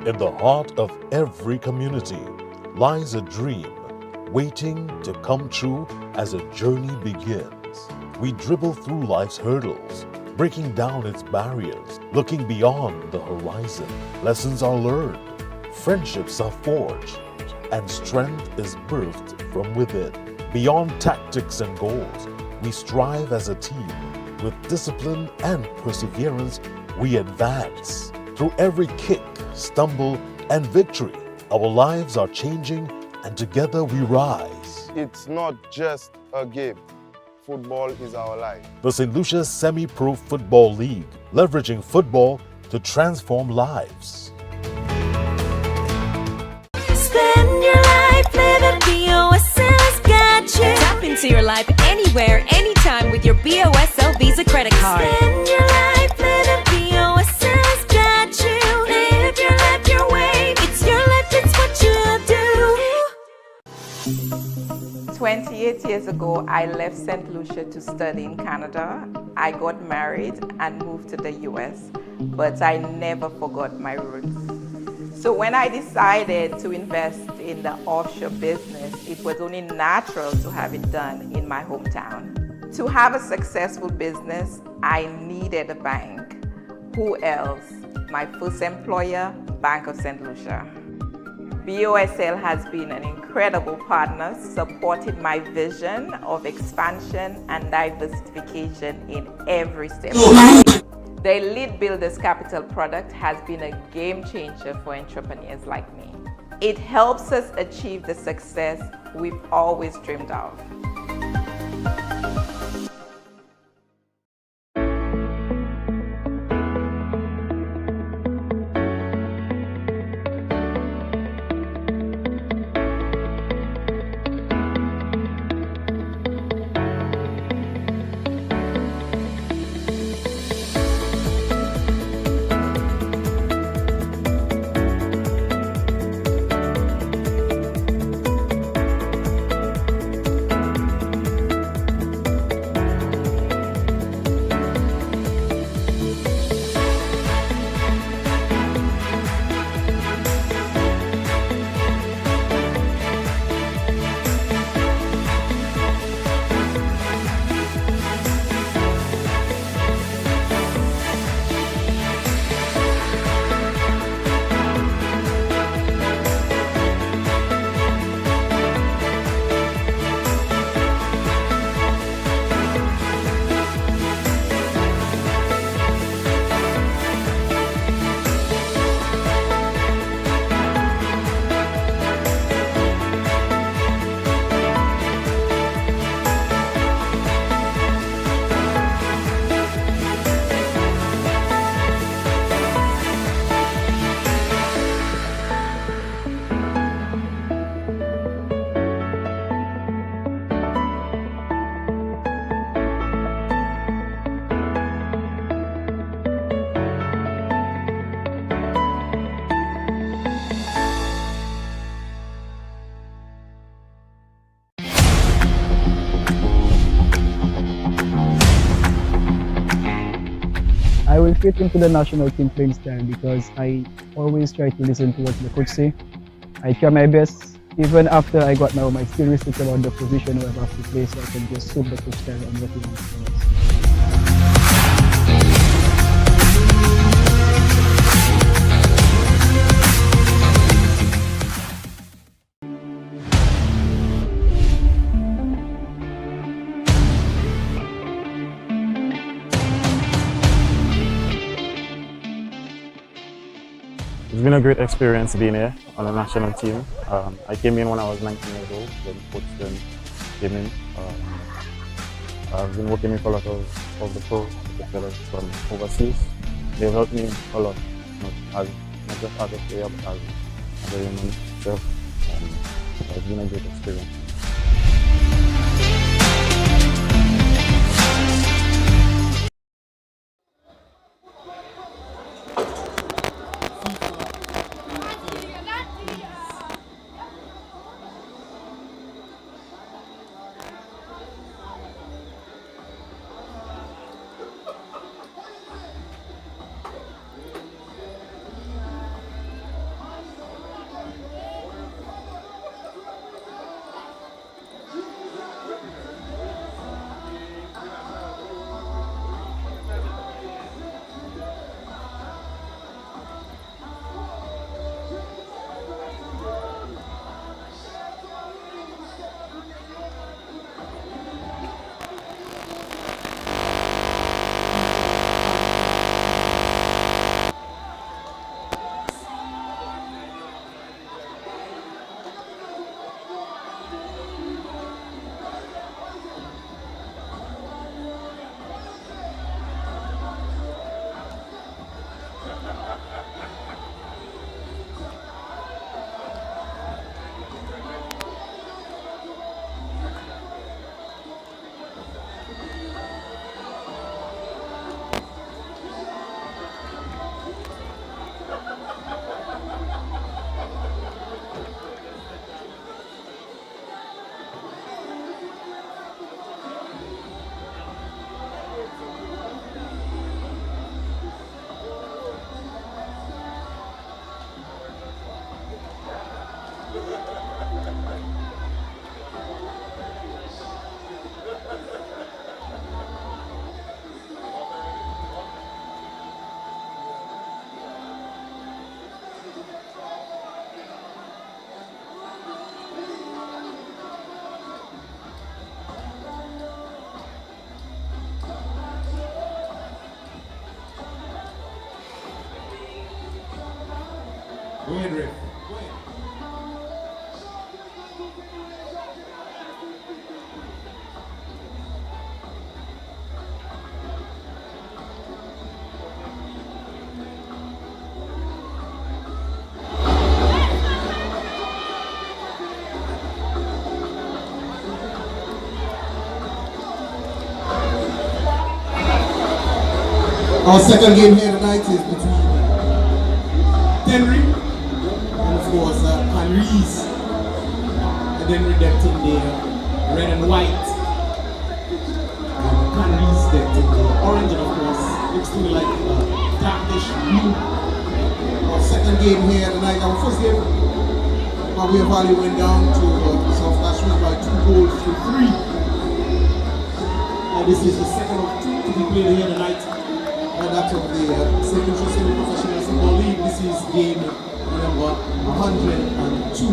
In the heart of every community lies a dream waiting to come true as a journey begins. We dribble through life's hurdles, breaking down its barriers, looking beyond the horizon. Lessons are learned, friendships are forged, and strength is birthed from within. Beyond tactics and goals, we strive as a team. With discipline and perseverance, we advance. Through every kick, stumble, and victory, our lives are changing, and together we rise. It's not just a game. Football is our life. The St. Lucia Semi-Pro Football League, leveraging football to transform lives. Spend your life living BOSL's got you. Tap into your life anywhere, anytime with your BOSL Visa credit card. Spend your life living BOSL's got you. Live your life your way. It's your life, it's what you do. 28 years ago, I left St. Lucia to study in Canada. I got married and moved to the US, but I never forgot my roots. So when I decided to invest in the offshore business, it was only natural to have it done in my hometown. To have a successful business, I needed a bank. Who else? My first employer, Bank of St. Lucia. BOSL has been an incredible partner, supporting my vision of expansion and diversification in every step. The Elite Builders Capital product has been a game changer for entrepreneurs like me. It helps us achieve the success we've always dreamed of. I will fit into the national team playing style because I always try to listen to what the coach say. I try my best. Even after I got my home, I still research about the position where I have to play so I can just suit the coach style and what he wants from us. It's been a great experience being here on the national team. I came in when I was 19 years old, when coach then came in. I've been working with a lot of the pro fellas from overseas. They've helped me a lot, not just as a player, but as a human self. It's been a great experience. Go ahead, Rick. Our second game here tonight is between DENNERY and of course CANARIES. DENNERY decked in the red and white. CANARIES decked in the orange and of course looks to me like darkish blue. Our second game here tonight, our first game, our way value went down to South Castries by 2 goals to 3. And this is the second of 2 to be played here tonight. That of the St. Lucia Semi-Professional Football League. This is game number 102.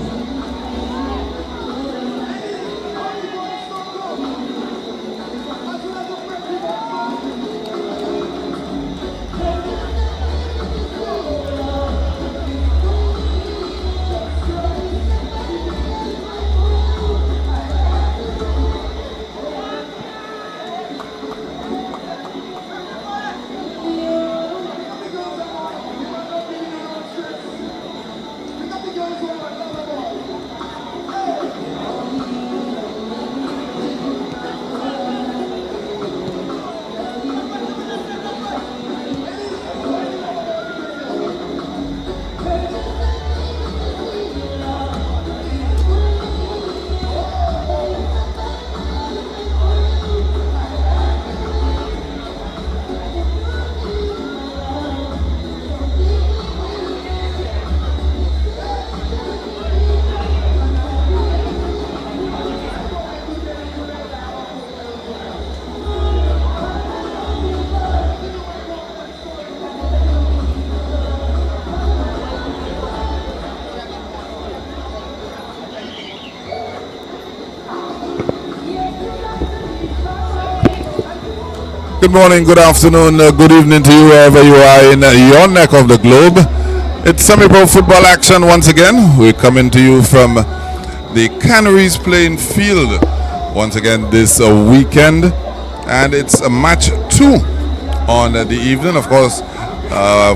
Good morning, good afternoon, good evening to you wherever you are in your neck of the globe. It's semi-pro football action once again. We're coming to you from the Canaries playing field once again this weekend, and it's a match 2 on the evening. Of course,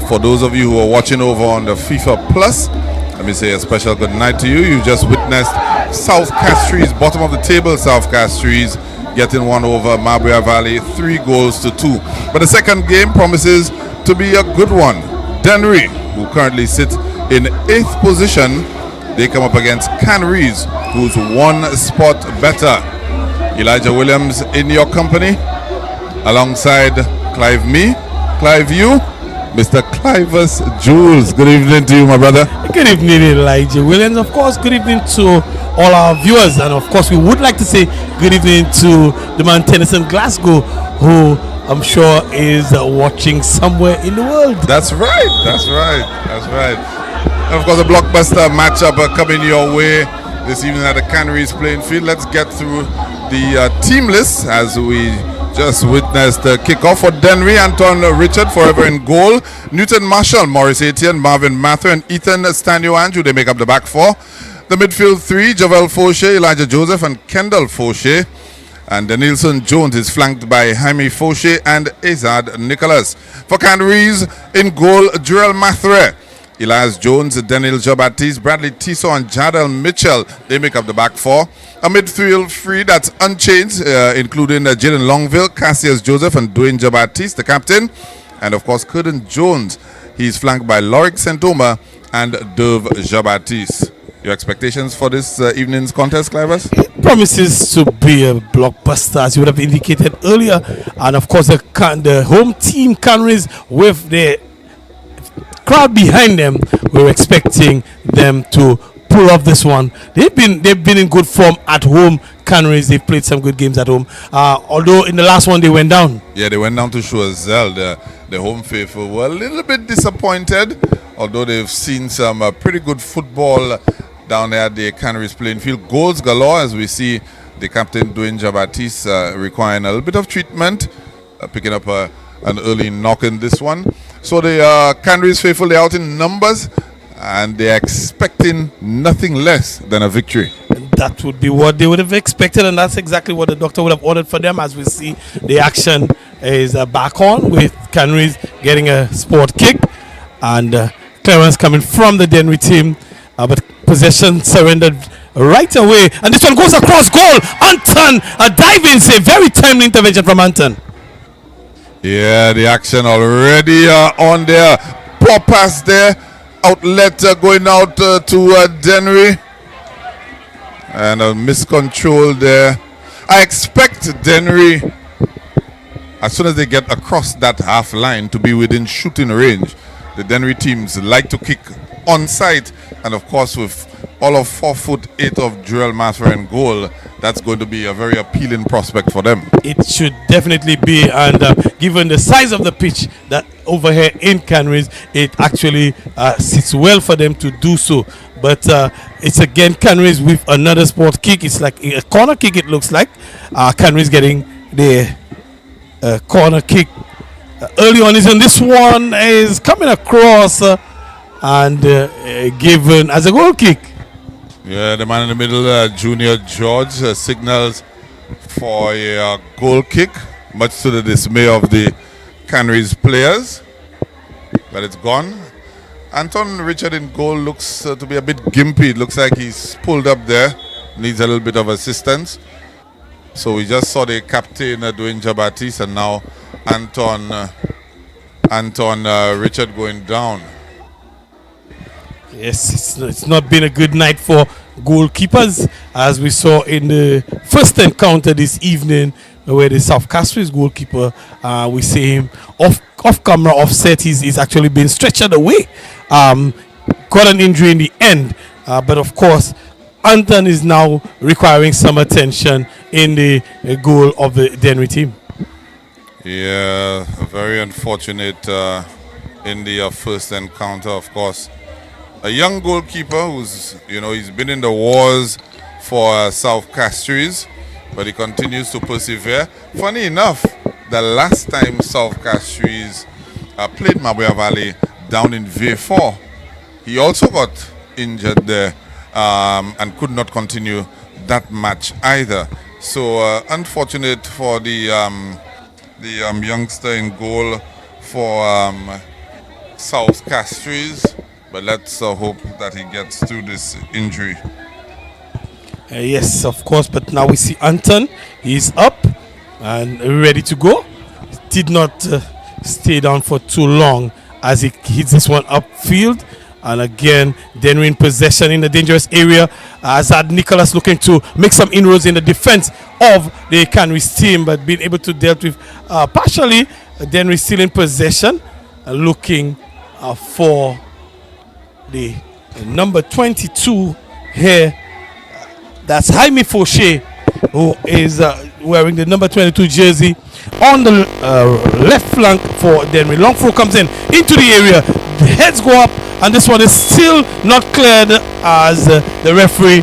for those of you who are watching over on the FIFA Plus, let me say a special good night to you. You just witnessed South Castries, bottom of the table South Castries, getting one over Mabria Valley 3 goals to 2. But the second game promises to be a good one. DENNERY, who currently sit in 8th position, they come up against CANARIES, who's 1 spot better. Elijah Williams in your company, alongside Clive you, Mr. Clivus Jules. Good evening to you, my brother. Good evening, Elijah Williams. Of course, good evening to all our viewers, and of course we would like to say good evening to the man Tennyson Glasgow, who I'm sure is watching somewhere in the world. That's right. And of course a blockbuster matchup coming your way this evening at the Canaries playing field. Let's get through the team list as we just witnessed the kickoff for DENNERY. Anton Richard forever in goal, Newton Marshall, Maurice Etienne, Marvin Mather and Ethan Stanio Andrew, they make up the back 4. The midfield 3, Javel Fauché, Elijah Joseph and Kendall Fauché. And Denilson Jones is flanked by Jaime Fauché and Azad Nicholas. For Canaries, in goal, Jurel Mathre, Elias Jones, Daniel Jean-Baptiste, Bradley Tissot and Jadel Mitchell, they make up the back 4. A midfield 3 that's unchanged, including Jaden Longville, Cassius Joseph and Dwayne Jean-Baptiste, the captain. And of course, Curtin Jones, he's flanked by Lorik Santoma and Dove Jean-Baptiste. Your expectations for this evening's contest, Clivus? It promises to be a blockbuster, as you would have indicated earlier. And of course, the home team Canaries, with the crowd behind them, we're expecting them to pull off this one. They've been in good form at home. Canaries, they've played some good games at home. Although in the last one they went down. Yeah, they went down to Choiseul. The home faithful were a little bit disappointed, although they've seen some pretty good football down there at the Canaries playing field. Goals galore, as we see the captain Dwayne Jean-Baptiste requiring a little bit of treatment, picking up an early knock in this one. So the Canaries faithful, they're out in numbers, and they're expecting nothing less than a victory. That would be what they would have expected, and that's exactly what the doctor would have ordered for them. As we see, the action is back on with Canaries getting a sport kick, and clearance coming from the Dennery team, but possession surrendered right away, and this one goes across goal. Anton, a diving save, very timely intervention from Anton. Yeah, the action already on there. Poor pass there, outlet going out to Dennery. And a miscontrol there. I expect Dennery, as soon as they get across that half line, to be within shooting range. The Dennery teams like to kick on site, and of course with all of 4'8" of Joel Masfer in goal, that's going to be a very appealing prospect for them. It should definitely be, and given the size of the pitch that over here in Canaries, it actually sits well for them to do so. But it's again Canaries with another sport kick. It's like a corner kick, it looks like. Canaries getting the corner kick early on. And this one is coming across and given as a goal kick. Yeah, the man in the middle, Junior George, signals for a goal kick, much to the dismay of the Canaries players. But it's gone. Anton Richard in goal looks to be a bit gimpy. It looks like he's pulled up there. Needs a little bit of assistance. So we just saw the captain doing Jabatis, and now Anton Richard going down. Yes, it's not been a good night for goalkeepers, as we saw in the first encounter this evening, where the South Castries goalkeeper, we see him off camera, offset. He's actually been stretchered away. Got an injury in the end, but of course, Anton is now requiring some attention in the goal of the Dennery team. Yeah, very unfortunate in the first encounter, of course. A young goalkeeper who's, he's been in the wars for South Castries, but he continues to persevere. Funny enough, the last time South Castries played Mabuya Valley down in V4, he also got injured there and could not continue that match either. So unfortunate for the youngster in goal for South Castries. But let's hope that he gets through this injury. Yes, of course. But now we see Anton. He's up and ready to go. Did not stay down for too long as he hits this one upfield. And again, Dennery in possession in the dangerous area. Azad Nicholas looking to make some inroads in the defense of the Canaries team, but being able to deal with partially. Dennery still in possession, looking for the number 22 here. That's Jaime Fauché, who is wearing the number 22 jersey on the left flank for Dennery. Long throw comes in into the area. The heads go up, and this one is still not cleared as the referee,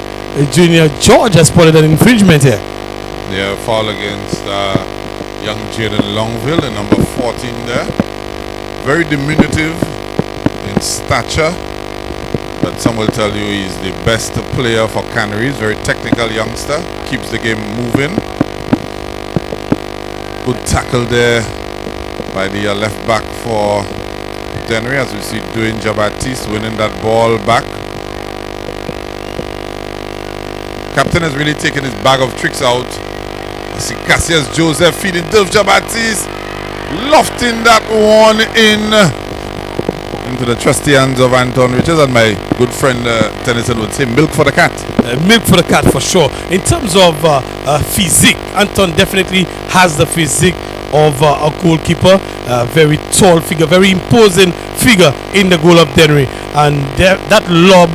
Junior George, has spotted an infringement here. Yeah, foul against young Jaden Longville, the number 14 there. Very diminutive in stature, but some will tell you he's the best player for Canaries. Very technical youngster, keeps the game moving. Good tackle there by the left back for Dennery, as we see Dwayne Jabatis winning that ball back. Captain has really taken his bag of tricks out. You see Cassius Joseph feeding Dilf Jabatis, lofting that one into the trusty hands of Anton Richards, and my good friend Tennyson would say milk for the cat. Milk for the cat for sure. In terms of physique, Anton definitely has the physique of a goalkeeper. Very tall figure, very imposing figure in the goal of Dennery, and that lob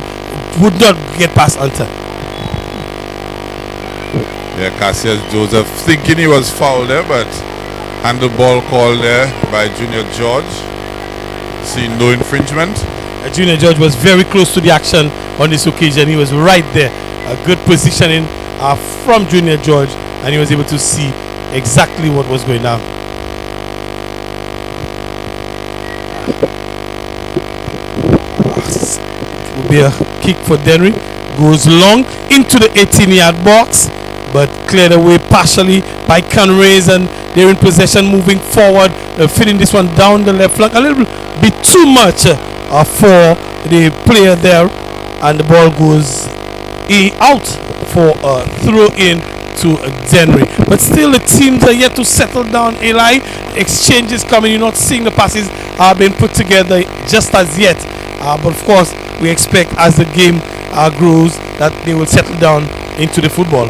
would not get past Anton. Yeah, Cassius Joseph thinking he was fouled there, but handball call there by Junior George. See no infringement. Junior George was very close to the action on this occasion. He was right there. A good positioning from Junior George, and he was able to see exactly what was going on. Will be a kick for Dennery. Goes long into the 18-yard box, but cleared away partially by CANARIES, and they're in possession, moving forward, fitting this one down the left flank a little bit too much for the player there, and the ball goes out for a throw in to Dennery. But still, the teams are yet to settle down. Eli, exchanges coming. You're not seeing the passes are being put together just as yet. But of course, we expect as the game grows that they will settle down into the football.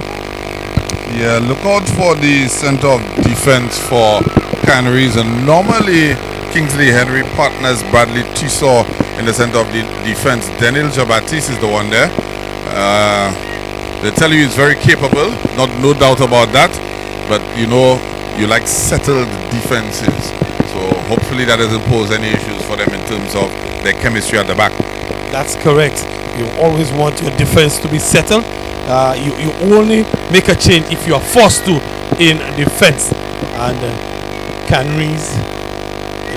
Yeah, look out for the center of defense for CANARIES, and normally Kingsley Henry partners Bradley Tissot in the center of the defense. Daniel Jabatis is the one there. They tell you he's very capable, no doubt about that, but you know, you like settled defenses, so hopefully that doesn't pose any issues for them in terms of their chemistry at the back. That's correct. You always want your defense to be settled. You only make a change if you are forced to in defense. And CANARIES,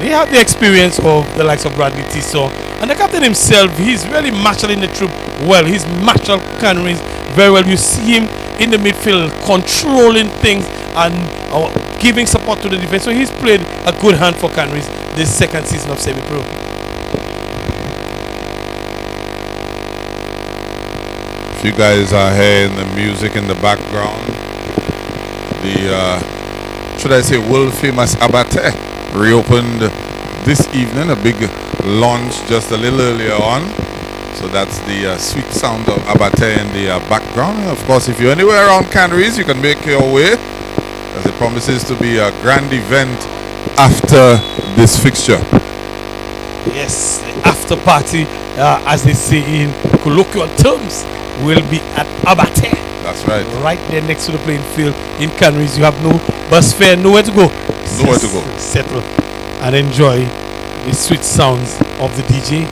they have the experience of the likes of Bradley Tissot, and the captain himself. He's really marshalling the troop well. He's marshaled CANARIES very well. You see him in the midfield controlling things and giving support to the defense. So he's played a good hand for CANARIES this second season of semi-pro. You guys are hearing the music in the background. The should I say world famous Abate reopened this evening, a big launch just a little earlier on. So that's the sweet sound of Abate in the background. And of course, if you're anywhere around CANARIES, you can make your way, as it promises to be a grand event after this fixture. Yes, the after party, as they say in colloquial terms, will be at Abate. That's right. Right there next to the playing field in CANARIES. You have no bus fare, nowhere to go. Nowhere to go. Settle and enjoy the sweet sounds of the DJ.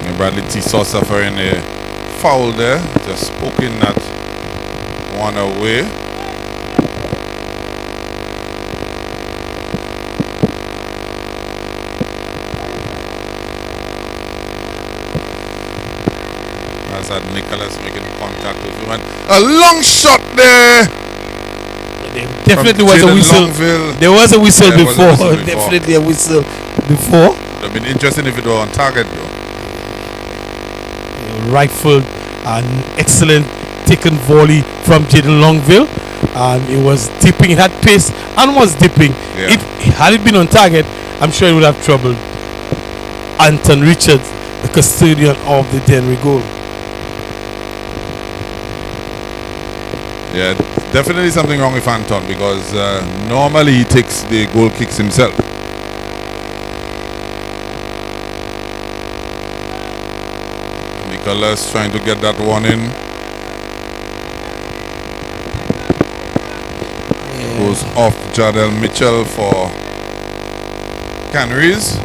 And Bradley Tissot suffering a foul there, just poking that one away. As Nicholas making contact with him, and a long shot there. There definitely was a whistle. There was a whistle before. Definitely a whistle before. It would have been interesting if it were on target though. Rifled an excellent taken volley from Jaden Longville, and it was dipping. It had pace and was dipping. Yeah. Had it been on target, I'm sure it would have troubled Anton Richards, the custodian of the Dennery goal. Yeah, definitely something wrong with Anton, because normally he takes the goal kicks himself. Nicholas trying to get that one in. Goes off Jardel Mitchell for CANARIES.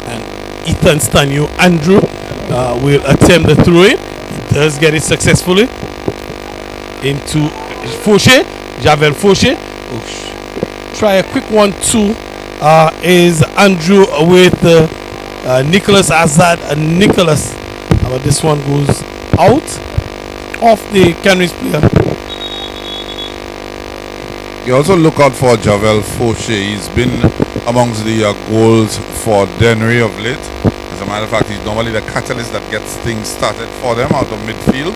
And Ethan Stanio Andrew will attempt the throw-in. He does get it successfully into Fauché, Javel Fauché. Try a quick 1-2. Is Andrew with Nicholas Azad and Nicholas. But this one goes out of the CANARIES player. You also look out for Javel Fauché. He's been amongst the goals for Dennery of late. As a matter of fact, he's normally the catalyst that gets things started for them out of midfield.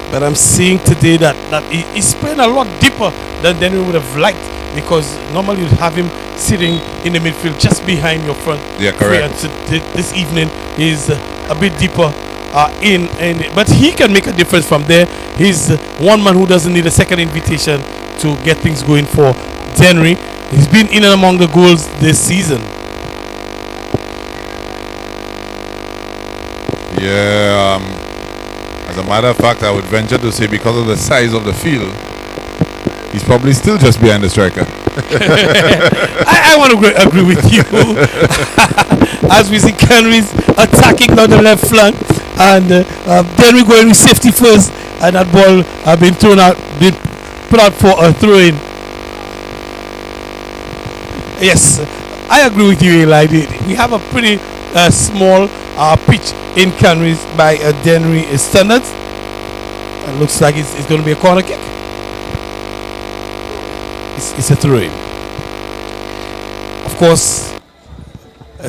But I'm seeing today that he's playing a lot deeper than Dennery would have liked, because normally you'd have him sitting in the midfield just behind your front. Yeah, correct. This evening is a bit deeper but he can make a difference from there. He's one man who doesn't need a second invitation to get things going for Dennery. He's been in and among the goals this season. Yeah, as a matter of fact, I would venture to say, because of the size of the field, he's probably still just behind the striker. I want to agree with you. As we see CANARIES attacking down the left flank, and then we going with safety first, and that ball been thrown out, been put out for a throw-in. Yes, I agree with you, Eli. We have a pretty small pitch in Canaries by Dennery standards. It looks like it's going to be a corner kick. It's a throw-in. Of course,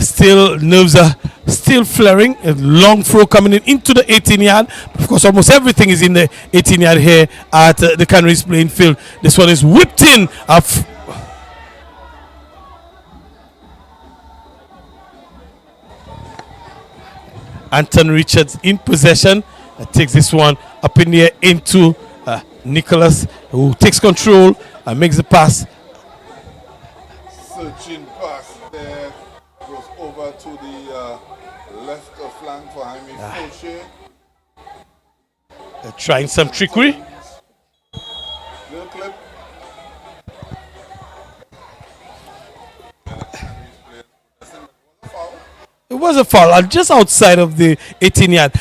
still nerves are still flaring. A long throw coming into the 18-yard. Of course, almost everything is in the 18-yard here at the Canaries playing field. This one is whipped in. Anton Richards in possession. Takes this one up in the air into Nicholas, who takes control and makes the pass. Searching pass there, goes over to the left flank for Jaime Fauché. Trying some trickery. Little clip. It was a foul just outside of the 18-yard.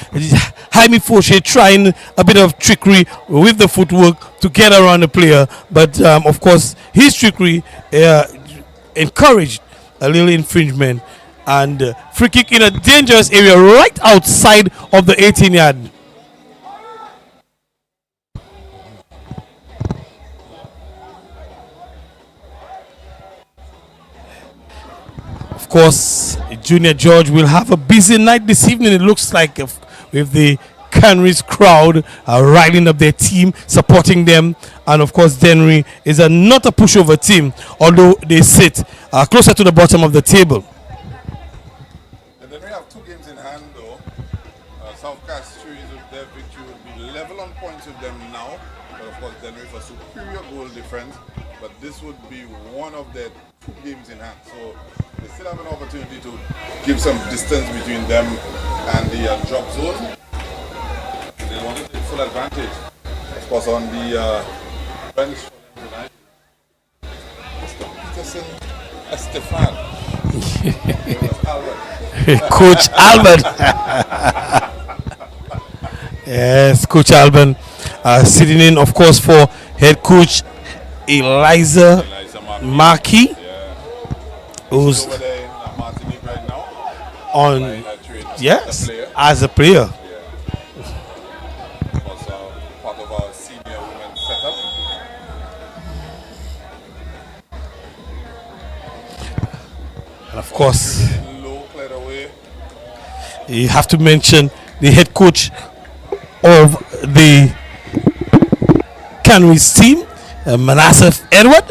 Jaime Fauché trying a bit of trickery with the footwork to get around the player, but of course his trickery encouraged a little infringement, and free kick in a dangerous area right outside of the 18-yard. Of course, Junior George will have a busy night this evening, it looks like, with the Canaries crowd riding up their team, supporting them. And of course, Dennery is not a pushover team, although they sit closer to the bottom of the table. And then we have 2 games in hand, though. South Castries with their victory would be level on points with them now. But of course, Dennery for superior goal difference. But this would be one of their 2 games in hand. So they still have an opportunity to give some distance between them and the drop zone. They want to take full advantage. Of course, on the bench for them tonight, Mr. Peterson Estefan. Coach Alban. Yes, Coach Alban sitting in, of course, for head coach Eliza Markey, who's over there in Martinique right now. on, yes, as a player. Was part of our senior women setup. And of course, Low, cleared away. you have to mention the head coach of the Canaries team, Manasseh Edward.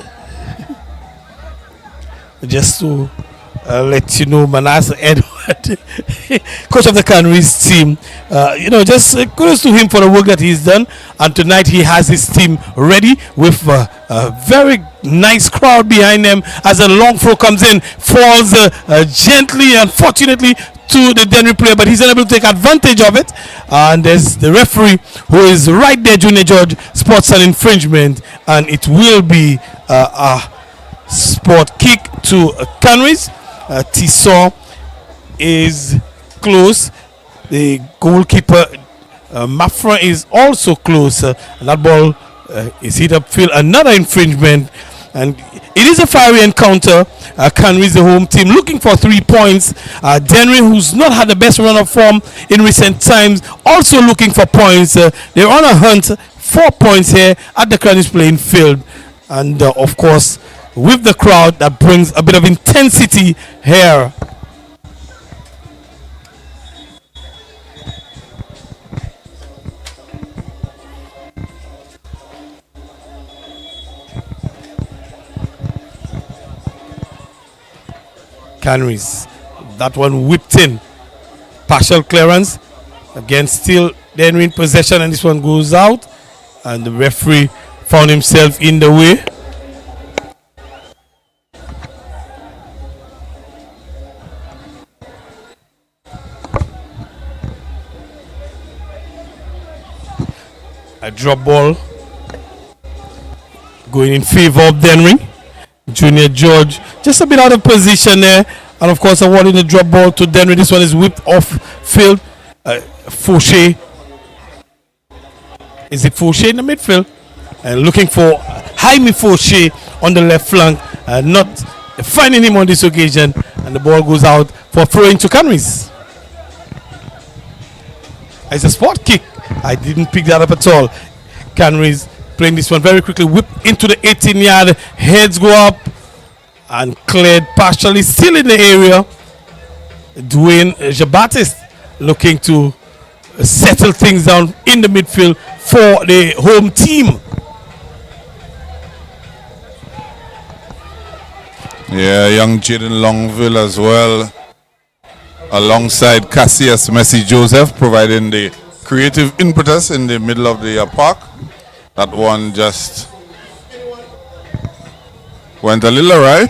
Just to let you know, Manasseh Edward, coach of the Canaries team, just kudos to him for the work that he's done. And tonight he has his team ready with a very nice crowd behind them as a long throw comes in, falls gently, unfortunately, to the Dennery player, but he's unable to take advantage of it. And there's the referee who is right there, Junior George, spots an infringement, and it will be a sport kick to Canaries. Tissot is close. The goalkeeper Mafra is also close. And that ball is hit upfield. Another infringement, and it is a fiery encounter. Canaries, the home team, looking for 3 points. Dennery, who's not had the best run of form in recent times, also looking for points. They're on a hunt, 4 points here at the Canaries playing field. And of course, with the crowd, that brings a bit of intensity here. Canaries, that one whipped in, partial clearance, again still Dennery in possession, and this one goes out, and the referee found himself in the way. A drop ball going in favor of Dennery. Junior George just a bit out of position there, and of course awarding the drop ball to Dennery. This one is whipped off field. Fauché, is it Fauché in the midfield? And looking for Jaime Fauché on the left flank, not finding him on this occasion, and the ball goes out for throwing to Canaries. It's a spot kick. I didn't pick that up at all. Canaries playing this one very quickly, whip into the 18-yard, heads go up and cleared partially, still in the area. Dwayne Jabatis looking to settle things down in the midfield for the home team. Yeah, young Jaden Longville as well, alongside Cassius Messi Joseph, providing the creative impetus in the middle of the park. That one just went a little awry.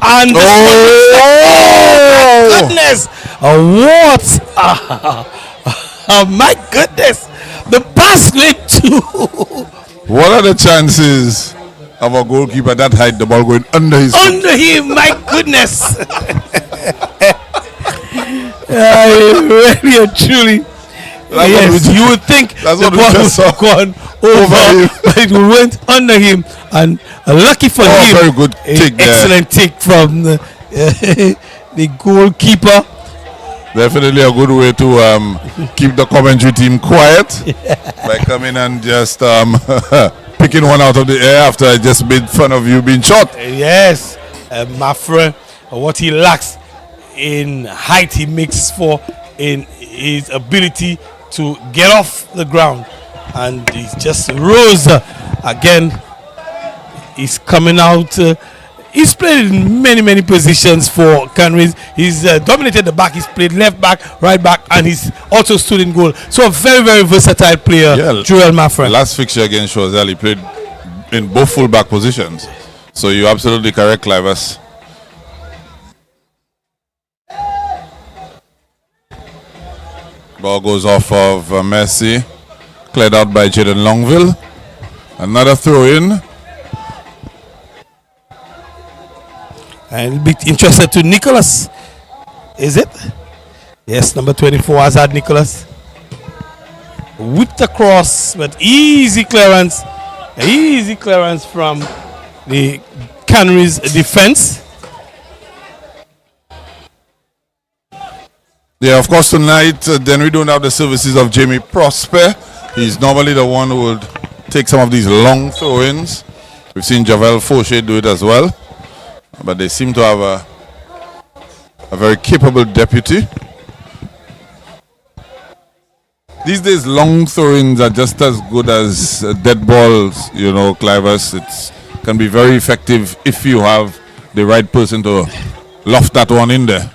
And oh, goodness, what? Oh my goodness, the pass went to. What are the chances of a goalkeeper that height, the ball going under his foot? Under him, my goodness. Really and truly. Yes, you would think that's the what ball we would just saw have gone over him, but it went under him, and lucky for him, very good take there. Excellent take from the goalkeeper. Definitely a good way to keep the commentary team quiet by coming and just picking one out of the air after I just made fun of you being shot. Yes, my friend, what he lacks in height, he makes for in his ability to get off the ground, and he just rose again. He's coming out. He's played in many positions for Canaries. He's dominated the back. He's played left back, right back, and he's also stood in goal. So a very versatile player, Joel Maffra. Last fixture against Choiseul, he played in both full back positions. So you're absolutely correct, Clivus. Ball goes off of Messi, cleared out by Jaden Longville. Another throw in. And be interested to Nicholas. Is it? Yes, number 24, Azad Nicholas. Whipped across, but easy clearance. Easy clearance from the Canaries defense. Yeah, of course, tonight, then we don't have the services of Jamie Prosper. He's normally the one who would take some of these long throw-ins. We've seen Javel Fauché do it as well. But they seem to have a very capable deputy. These days, long throw-ins are just as good as dead balls, you know, Clivus. It can be very effective if you have the right person to loft that one in there.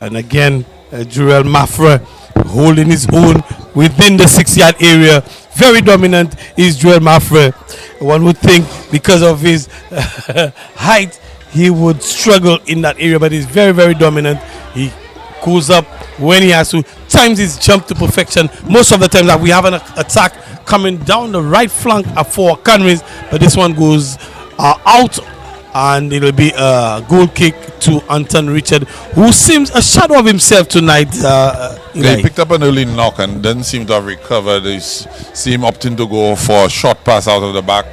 And again, Jurel Maffra holding his own within the 6-yard area. Very dominant is Joel Maffra. One would think because of his height, he would struggle in that area, but he's very dominant. He goes up when he has to, times his jump to perfection. Most of the time that we have an attack coming down the right flank for Canaries, but this one goes out, and it'll be a goal kick to Anton Richard, who seems a shadow of himself tonight. He picked up an early knock and didn't seem to have recovered. He see him opting to go for a short pass out of the back.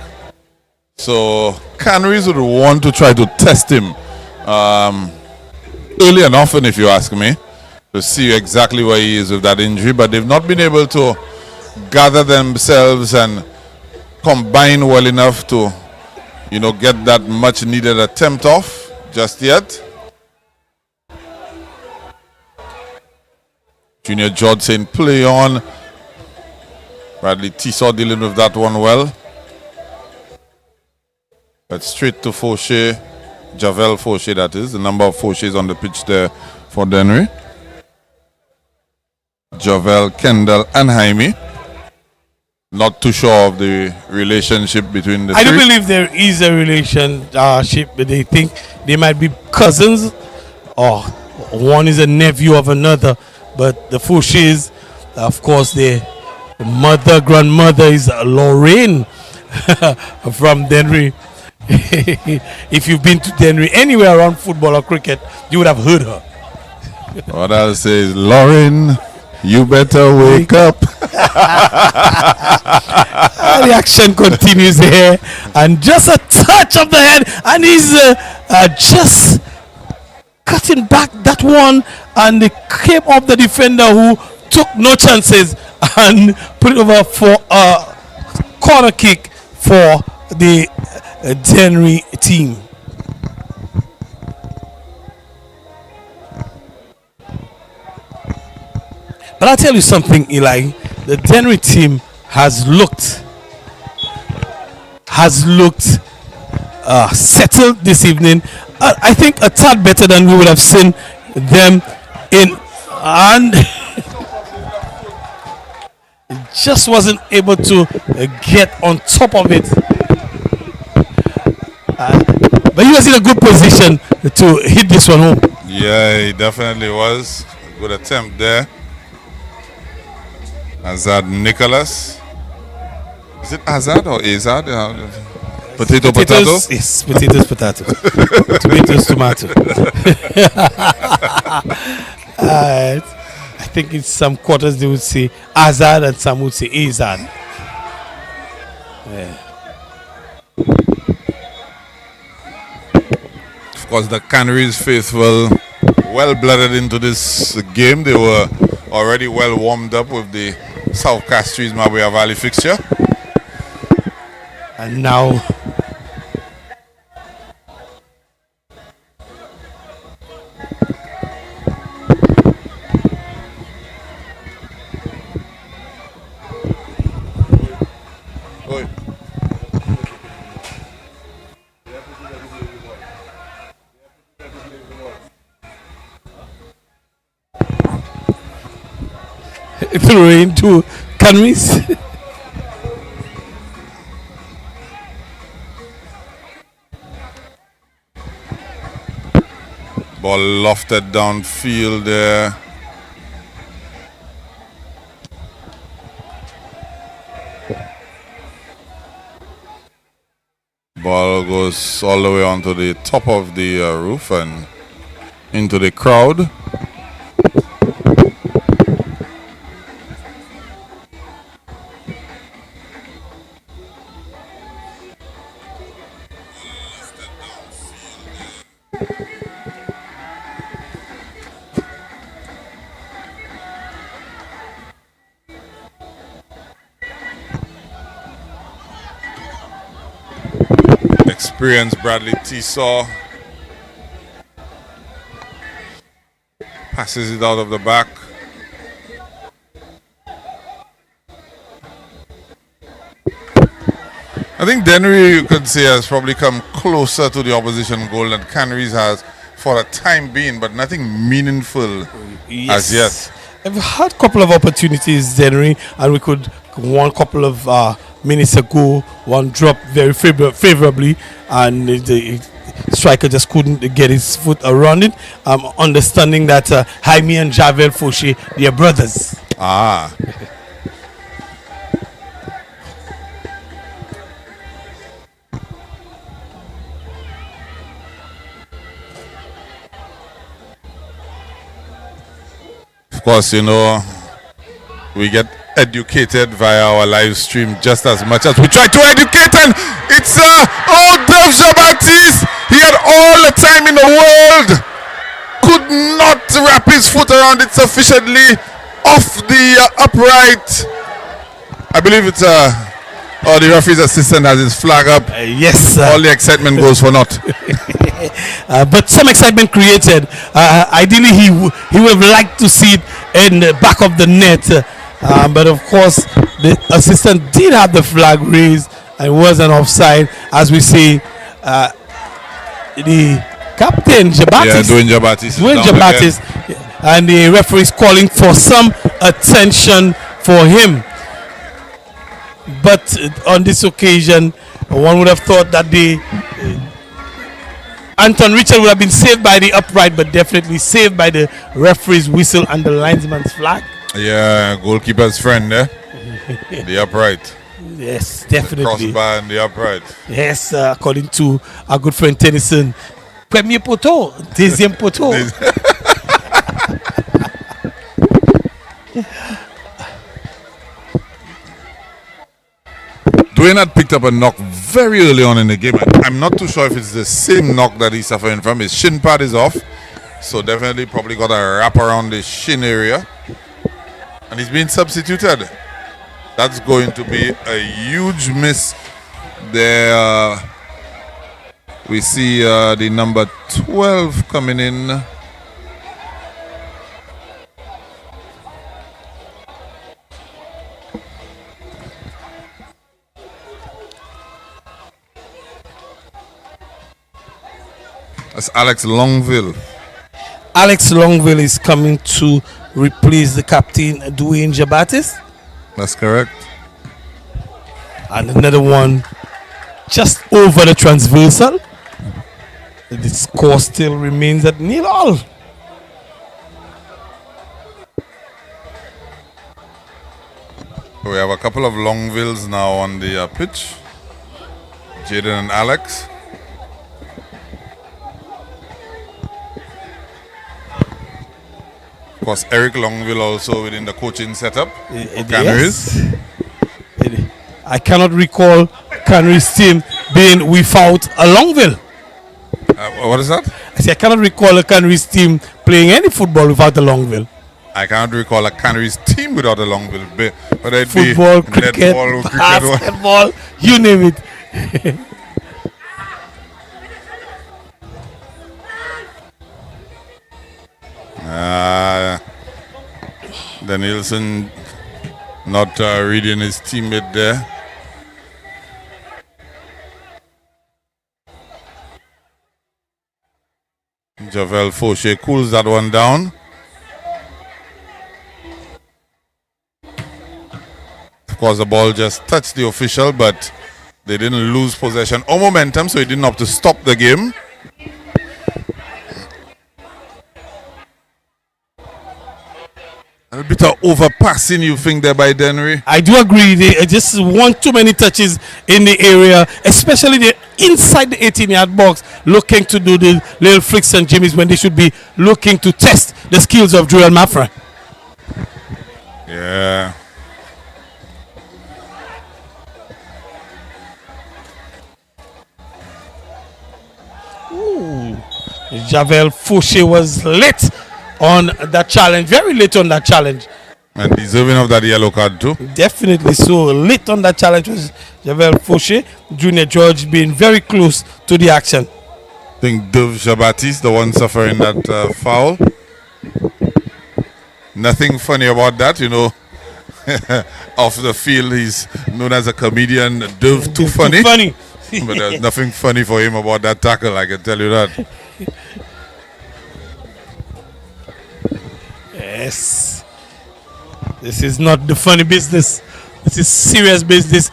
So Canaries would want to try to test him early and often, if you ask me, to see exactly where he is with that injury. But they've not been able to gather themselves and combine well enough to, you know, get that much needed attempt off just yet. Junior George saying play on. Bradley Tisaw dealing with that one well. But straight to Fauché, Javel Fauché, that is. The number of Fauchés on the pitch there for Dennery. Javel, Kendall, and Jaime. Not too sure of the relationship between the three. I do believe there is a relationship, but they think they might be cousins, or one is a nephew of another. But the Fauchés, of course, their grandmother is Lorraine from Dennery. If you've been to Dennery anywhere around football or cricket, you would have heard her. What I'll say is, Lauren, you better wake up. The action continues here, and just a touch of the head, and he's just cutting back that one, and they came up the defender who took no chances and put it over for a corner kick for the DENNERY team. But I'll tell you something, Eli. The DENNERY team has looked settled this evening. I think a tad better than we would have seen them in, and just wasn't able to get on top of it. But he was in a good position to hit this one home. Yeah, he definitely was. A good attempt there. Azad Nicholas. Is it Azad or Azad? Potato. Yes, potatoes, potato. Tomatoes, tomato. I think in some quarters they would say Azad and some would say Azad. Yeah. Of course, the Canaries faithful well-blooded into this game. They were already well warmed up with the South Castries Mabwea Valley fixture. And now through into Canaries. Ball lofted downfield there. Ball goes all the way onto the top of the roof and into the crowd. Experienced Bradley Tisaw passes it out of the back. I think DENNERY, you could say, has probably come closer to the opposition goal than Canaries has for the time being, but nothing meaningful as yet. I've had a couple of opportunities, DENNERY, and we could one couple of minutes ago, one dropped very favorably, and the striker just couldn't get his foot around it. I'm understanding that Jaime and Javel Fauché, they are brothers. Ah. Of course, you know, we get educated via our live stream just as much as we try to educate, and it's Dev Jabatis. He had all the time in the world, could not wrap his foot around it sufficiently, off the upright. I believe it's the referee's assistant has his flag up. Yes, all the excitement goes for naught. But some excitement created. Ideally, he would have liked to see it in the back of the net. But of course, the assistant did have the flag raised and was an offside, as we see. The captain Jabatis, Dwayne Jabatis, and the referee is calling for some attention for him. But on this occasion, one would have thought that the Anton Richard would have been saved by the upright, but definitely saved by the referee's whistle and the linesman's flag. Yeah, goalkeeper's friend there. The upright. Yes, definitely. Crossbar and the upright. Yes, according to our good friend Tennyson. Premier poteau, deuxième poteau. Dwayne had picked up a knock very early on in the game. I'm not too sure if it's the same knock that he's suffering from. His shin pad is off, so definitely probably got a wrap around the shin area. And he's being substituted. That's going to be a huge miss there. We see the number 12 coming in. That's Alex Longville. Alex Longville is coming to replace the captain, Dwayne Jabatis. That's correct. And another one just over the transversal. The score still remains at 0-0. We have a couple of Longvilles now on the pitch. Jaden and Alex. Of course, Eric Longville also within the coaching setup. Yes. I cannot recall Canaries team being without a Longville. What is that? I say I cannot recall a Canaries team playing any football without a Longville. I cannot recall a Canaries team without a Longville. But it'd Football, be cricket, netball, basketball, you name it. Danielson not reading his teammate there. Javel Fauché cools that one down. Of course, the ball just touched the official, but they didn't lose possession or momentum, so he didn't have to stop the game. A bit of overpassing, you think, there by Dennery? I do agree. They just want too many touches in the area, especially the inside the 18-yard box, looking to do the little flicks and jimmies when they should be looking to test the skills of Joel Mafra. Yeah. Ooh. Javel Fauché was late on that challenge, very late on that challenge. And deserving of that yellow card too. Definitely so. Late on that challenge was Javel Fauché. Junior George being very close to the action. I think Dov Jabatis, the one suffering that foul. Nothing funny about that, you know. Off the field, he's known as a comedian. Dov too funny. But there's nothing funny for him about that tackle, I can tell you that. Yes. This is not the funny business. This is serious business.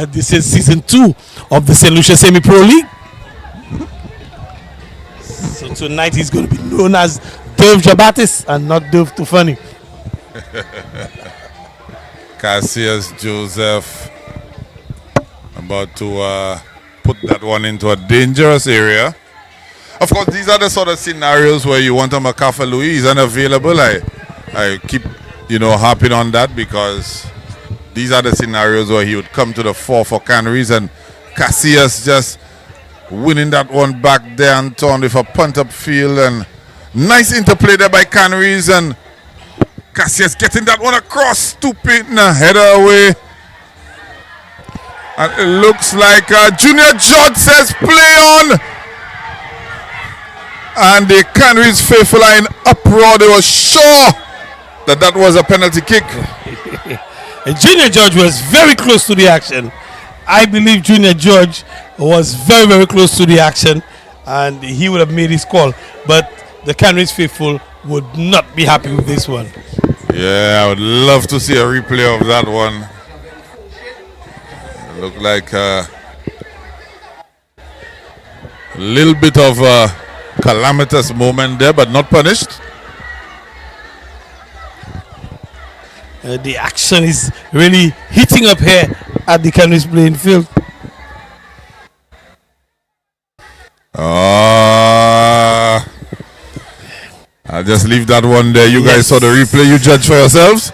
This is season 2 of the St. Lucia Semi-Pro League. So tonight he's going to be known as Dove Jabatis and not Dove Too Funny. Cassius Joseph about to put that one into a dangerous area. Of course, these are the sort of scenarios where you want a McAfee Louis. He's unavailable. I keep, you know, harping on that because these are the scenarios where he would come to the fore for Canaries, and Cassius just winning that one back there and turn with a punt up field, and nice interplay there by Canaries, and Cassius getting that one across, stupid, and a header away. And it looks like Junior George says play on. And the Canaries faithful are in uproar. They were sure that was a penalty kick. Junior George was very close to the action. I believe Junior George was very, very close to the action, and he would have made his call. But the Canaries faithful would not be happy with this one. Yeah, I would love to see a replay of that one. It looked like a little bit of a calamitous moment there, but not punished. The action is really heating up here at the Canaries playing field. just leave that one there. You guys saw the replay. You judge for yourselves.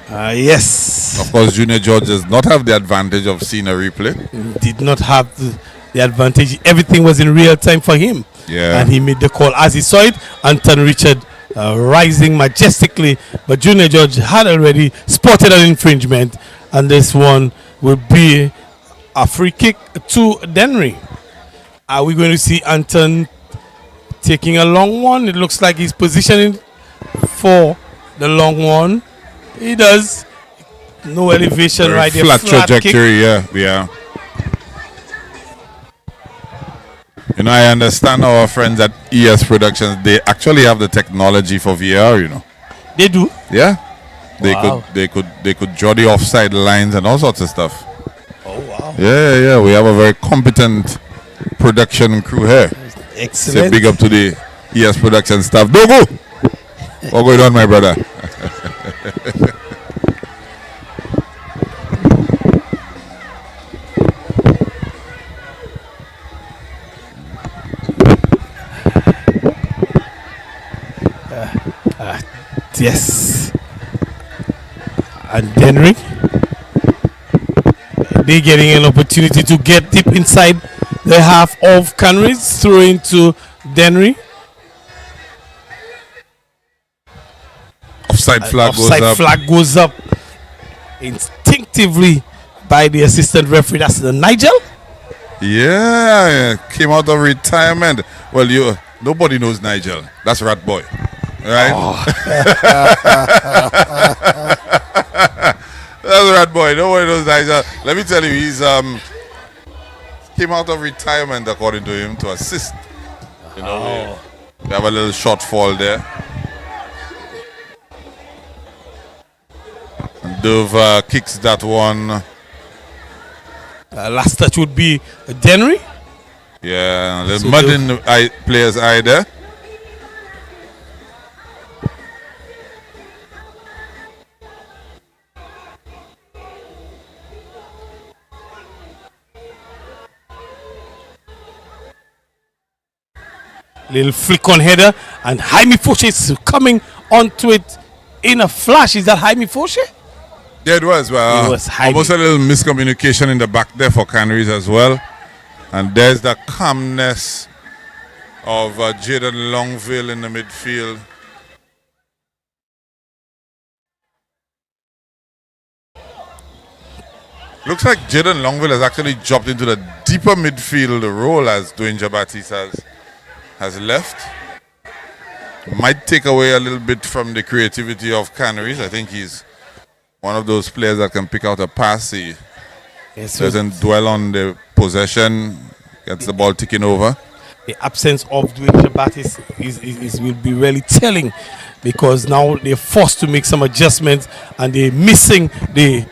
Yes. Of course, Junior George does not have the advantage of seeing a replay. Did not have the advantage. Everything was in real time for him. Yeah. And he made the call as he saw it. Anton Richard rising majestically. But Junior George had already spotted an infringement. And this one will be a free kick to Dennery. Are we going to see Anton taking a long one? It looks like he's positioning for the long one. He does. No elevation. Very right there. flat Kick. trajectory, yeah. You know, I understand our friends at ES Productions, they actually have the technology for VR, you know. They do? Yeah. Wow. They could draw the offside lines and all sorts of stuff. Oh wow. Yeah. We have a very competent production crew here. Excellent. Say big up to the ES Production staff. Dogo! What's going on, my brother? Yes. And Dennery, they getting an opportunity to get deep inside the half of Canaries, throw into Dennery. Offside flag goes up instinctively by the assistant referee. That's the Nigel. Yeah, came out of retirement. Well, nobody knows Nigel. That's Rat Boy, right? Oh. That's Rat Boy. Nobody knows Nigel. Let me tell you, he's came out of retirement, according to him, to assist. You know, we have a little shortfall there. And Dove kicks that one. Last touch would be Dennery. Yeah, the mud in the player's eye there. Little flick on header, and Jaime Foshe is coming onto it in a flash. Is that Jaime Foshe? Yeah, it was. Well, It was almost a little miscommunication in the back there for Canaries as well. And there's the calmness of Jaden Longville in the midfield. Looks like Jaden Longville has actually dropped into the deeper midfield role as Dwayne Jabatis has left. Might take away a little bit from the creativity of Canaries. I think he's one of those players that can pick out a pass. He doesn't dwell on the possession, gets the ball ticking over. The absence of Dwayne Jabatis will be really telling, because now they're forced to make some adjustments and they're missing the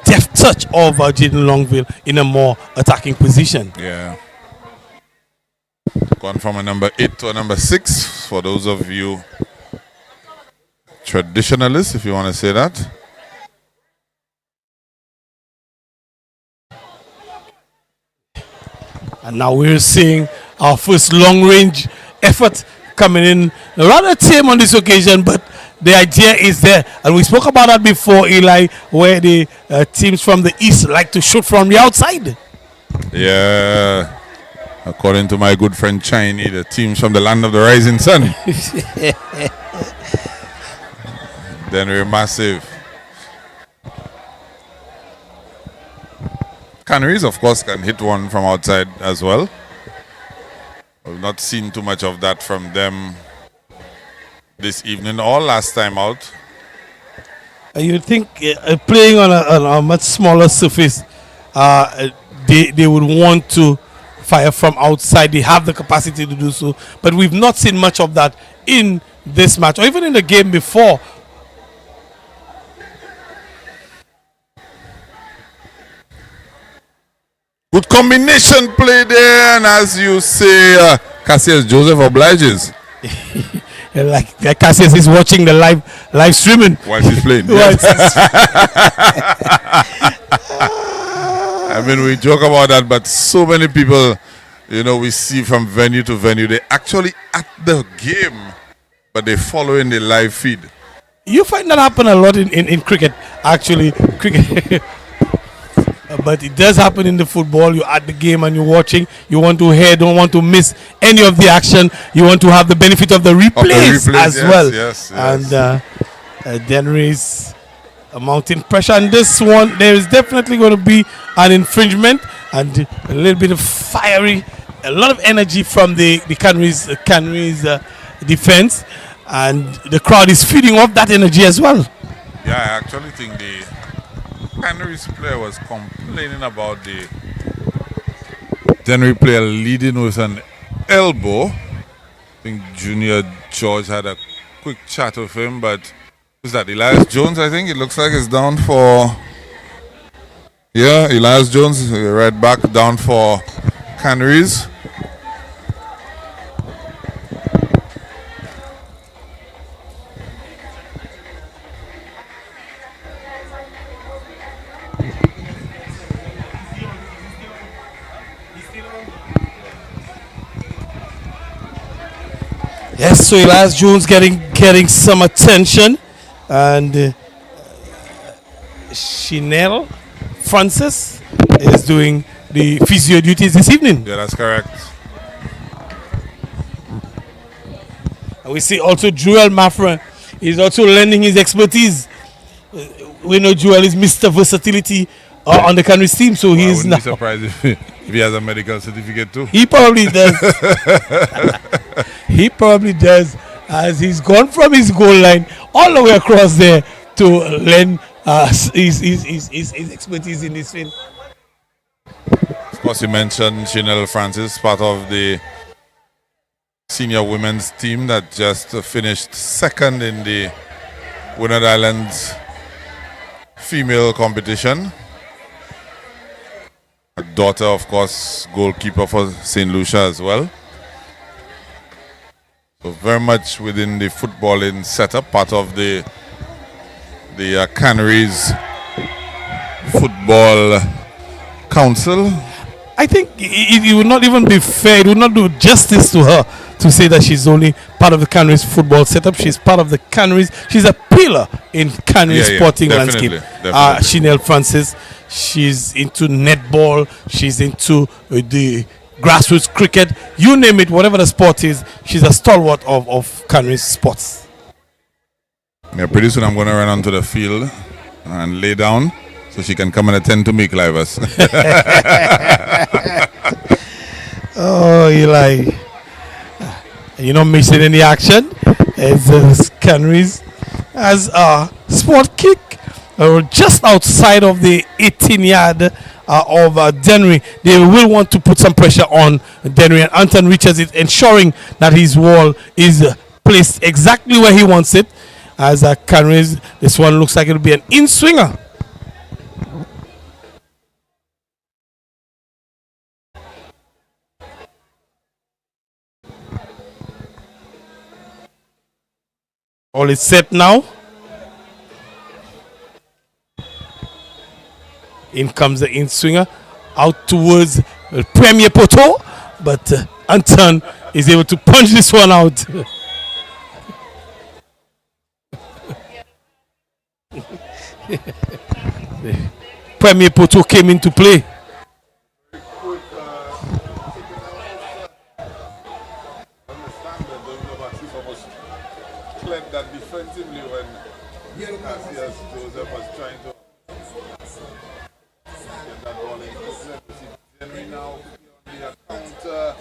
deft touch of Jaden Longville in a more attacking position. Yeah. Gone from a number 8 to a number 6 for those of you traditionalists, if you want to say that. And now we're seeing our first long-range effort coming in, rather tame on this occasion, but the idea is there. And we spoke about that before, Eli, where the teams from the east like to shoot from the outside. Yeah. According to my good friend Chinese, the teams from the land of the rising sun. Then we're massive. Canaries, of course, can hit one from outside as well. We've not seen too much of that from them this evening or last time out. You think playing on a much smaller surface, they would want to fire from outside. They have the capacity to do so, but we've not seen much of that in this match or even in the game before. Good combination play there, and as you say, Cassius Joseph obliges. like Cassius is watching the live streaming while he's playing. I mean, we joke about that, but so many people, we see from venue to venue, they actually at the game, but they follow in the live feed. You find that happen a lot in cricket, actually. Cricket. But it does happen in the football. You're at the game and you're watching. You want to hear, don't want to miss any of the action. You want to have the benefit of the replays, as well. Yes. And DENNERY's mounting pressure. And this one, there is definitely going to be an infringement and a little bit of fiery, a lot of energy from the CANARIES defense. And the crowd is feeding off that energy as well. Yeah, I actually think the CANARIES player was complaining about the DENNERY player leading with an elbow. I think Junior George had a quick chat with him, but who's that? Elias Jones, I think. It looks like it's down for... Yeah, Elias Jones, right back, down for CANARIES. Yes, so Elias Jones getting some attention, and Chanel Francis is doing the physio duties this evening. Yeah, that's correct. And we see also Joel Maffra is also lending his expertise. We know Joel is Mr. Versatility on the CANARIES team, so he is now. I wouldn't be surprised if he has a medical certificate too. He probably does. He probably does, as he's gone from his goal line all the way across there to lend his expertise in this field. Of course, you mentioned Chanel Francis, part of the senior women's team that just finished second in the Winard Islands female competition. A daughter, of course, goalkeeper for St. Lucia as well. So very much within the footballing setup, part of the CANARIES Football Council. I think it would not even be fair, it would not do justice to her to say that she's only part of the CANARIES football setup. She's part of the CANARIES. She's a pillar in CANARIES sporting landscape. Definitely. Chanel Francis, she's into netball, she's into the grassroots cricket, you name it, whatever the sport is, she's a stalwart of CANARIES sports. Yeah, pretty soon I'm going to run onto the field and lay down so she can come and attend to me, Clivers. Oh, Eli. You're not missing any action. It's CANARIES as a sport kick just outside of the 18-yard of DENNERY. They will want to put some pressure on DENNERY, and Anton Richards is ensuring that his wall is placed exactly where he wants it. As CANARIES, this one looks like it'll be an in-swinger. All is set now. In comes the in-swinger out towards Premier Poto, but Anton is able to punch this one out. Premier Poto came into play. That defensively when Cassius Joseph was trying to get that ball in. DENNERY now on the counter.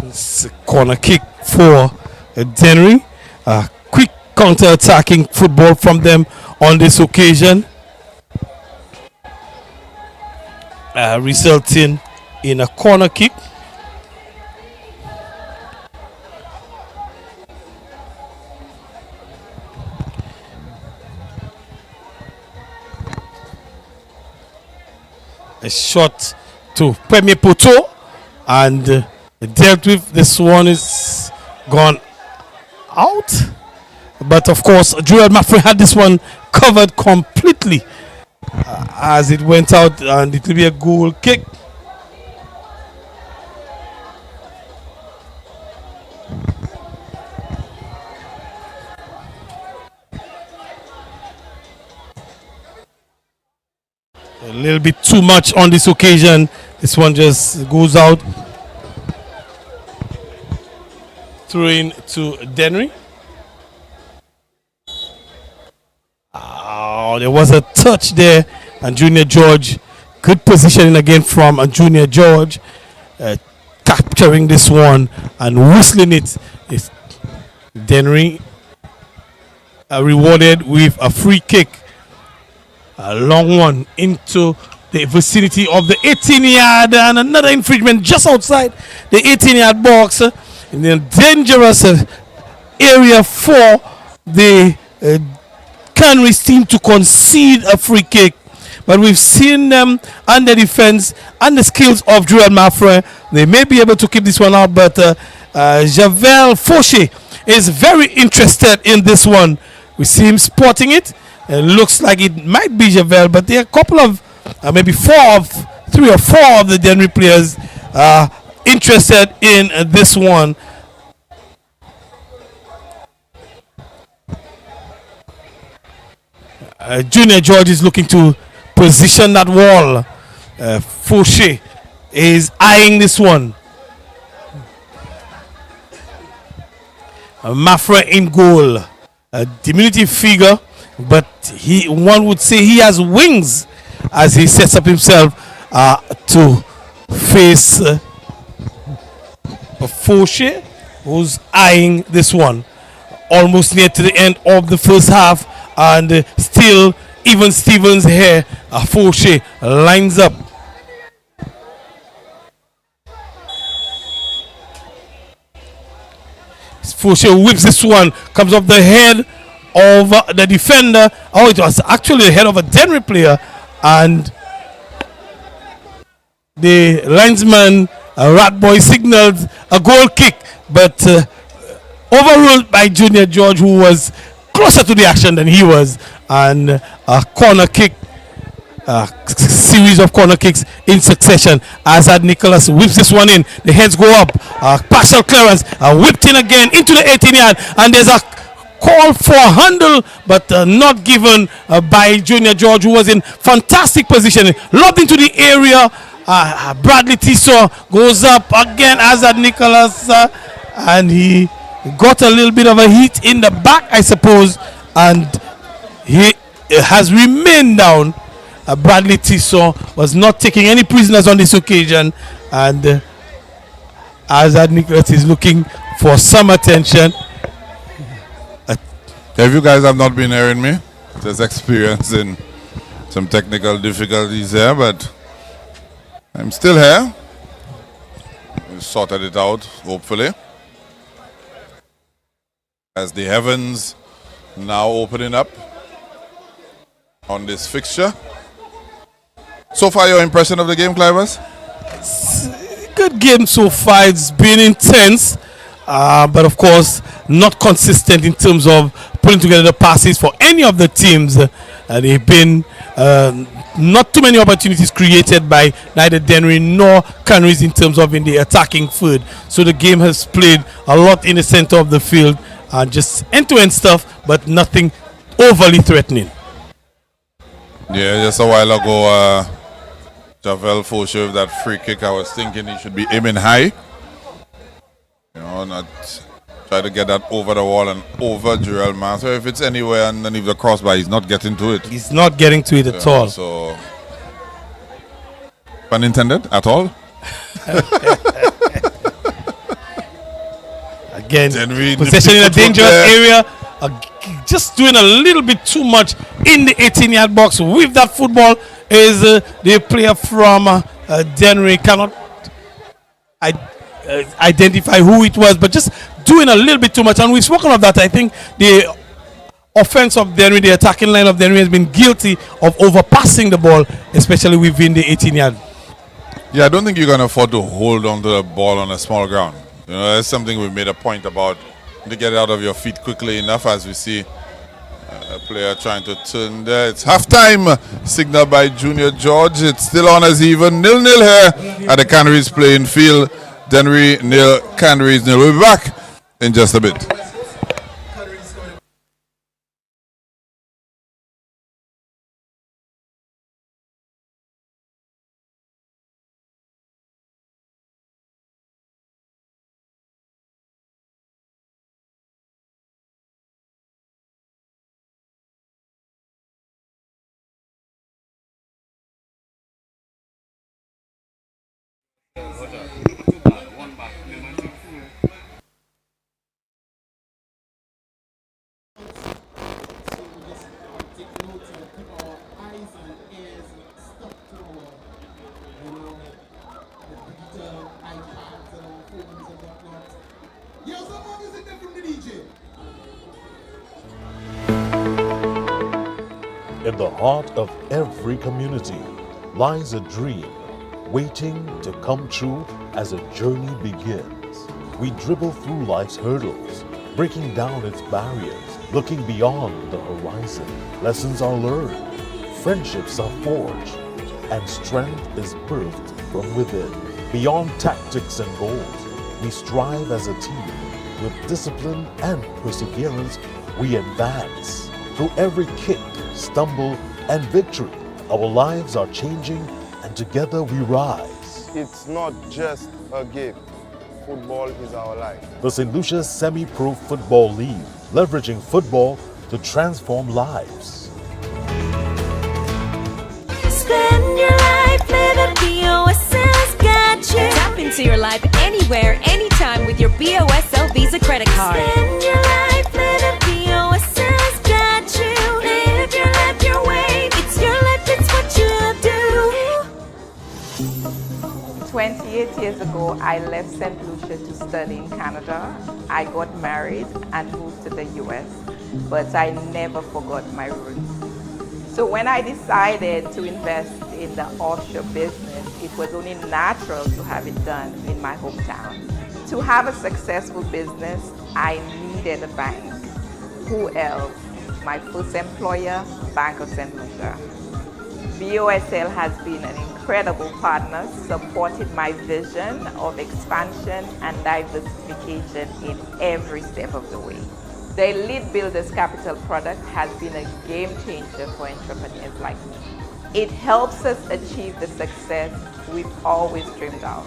It's a corner kick for DENNERY. Quick counter-attacking football from them on this occasion. Resulting in a corner kick. A shot to Premier Poto and dealt with. This one is gone out, But of course, Joel Maffrey had this one covered completely as it went out, and it will be a goal kick. A little bit too much on this occasion. This one just goes out. Through in to Dennery. Oh, there was a touch there, and Junior George, good positioning again from Junior George, capturing this one and whistling it. It's Dennery rewarded with a free kick, a long one into the vicinity of the 18-yard, and another infringement just outside the 18-yard box in the dangerous area for the Canaries team to concede a free kick. But we've seen them under defense and the skills of Joel Maffrey. They may be able to keep this one out, but Javel Fauché is very interested in this one. We see him spotting it. It looks like it might be Javel, but there are a couple of, maybe three or four of the Dennery players interested in this one. Junior George is looking to position that wall. Fauché is eyeing this one. Maffrey in goal. A diminutive figure, but one would say he has wings as he sets up himself to face Fauché, who's eyeing this one. Almost near to the end of the first half, and still even Stevens here. Fauché lines up. Fauché whips this one, comes off the head of the defender. Oh, it was actually the head of a Dennery player, and the linesman Ratboy signaled a goal kick, but overruled by Junior George, who was closer to the action than he was, and a corner kick, series of corner kicks in succession. Azad Nicholas whips this one in. The heads go up. Partial clearance, whipped in again into the 18-yard, and there's a call for a handle, but not given by Junior George, who was in fantastic position. Lobbed into the area. Bradley Tissot goes up again. Azad Nicholas, and he got a little bit of a hit in the back, I suppose, and he has remained down. Bradley Tissot was not taking any prisoners on this occasion, and Azad Nicholas is looking for some attention. If you guys have not been hearing me, just experiencing some technical difficulties here, but I'm still here. We sorted it out, hopefully. As the heavens now opening up on this fixture. So far, your impression of the game, Clivers? Good game so far. It's been intense, but of course not consistent in terms of putting together the passes for any of the teams. They've been not too many opportunities created by neither Dennery nor Canaries in terms of in the attacking third. So the game has played a lot in the center of the field, just end-to-end stuff, but nothing overly threatening. Yeah, just a while ago, Javel Fauché with that free kick, I was thinking he should be aiming high. You know, not try to get that over the wall and over Joel Maffrey. If it's anywhere underneath the crossbar, he's not getting to it. He's not getting to it at all. So, pun intended, at all. Again, possession in a dangerous area. Just doing a little bit too much in the 18-yard box with that football is the player from Dennery. Cannot identify who it was, but just doing a little bit too much. And we've spoken of that. I think the offense of Dennery, the attacking line of Dennery, has been guilty of overpassing the ball, especially within the 18-yard. Yeah, I don't think you can afford to hold on to the ball on a small ground. You know, that's something we made a point about to get it out of your feet quickly enough, as we see a player trying to turn there. It's halftime, signal by Junior George. It's still on as even 0-0 here at the Canaries playing field. DENNERY 0, Canaries 0. We'll be back in just a bit. In the heart of every community lies a dream waiting to come true as a journey begins. We dribble through life's hurdles, breaking down its barriers, looking beyond the horizon. Lessons are learned, friendships are forged, and strength is birthed from within. Beyond tactics and goals, we strive as a team. With discipline and perseverance, we advance. Through every kick, stumble, and victory, our lives are changing, and together we rise. It's not just a game. Football is our life. The St. Lucia Semi-Pro Football League, leveraging football to transform lives. Spend your life living BOSL's got you. Tap into your life anywhere, anytime with your BOSL Visa credit card. Spend your life living BOSL's got you. Live your life your way. It's your life, it's what you do. 28 years ago, I left St. Lucia to study in Canada. I got married and moved to the US, but I never forgot my roots. So when I decided to invest in the offshore business, it was only natural to have it done in my hometown. To have a successful business, I needed a bank. Who else? My first employer, Bank of St. Lucia. BOSL has been an incredible partner, supported my vision of expansion and diversification in every step of the way. The Elite Builders Capital product has been a game changer for entrepreneurs like me. It helps us achieve the success we've always dreamed of.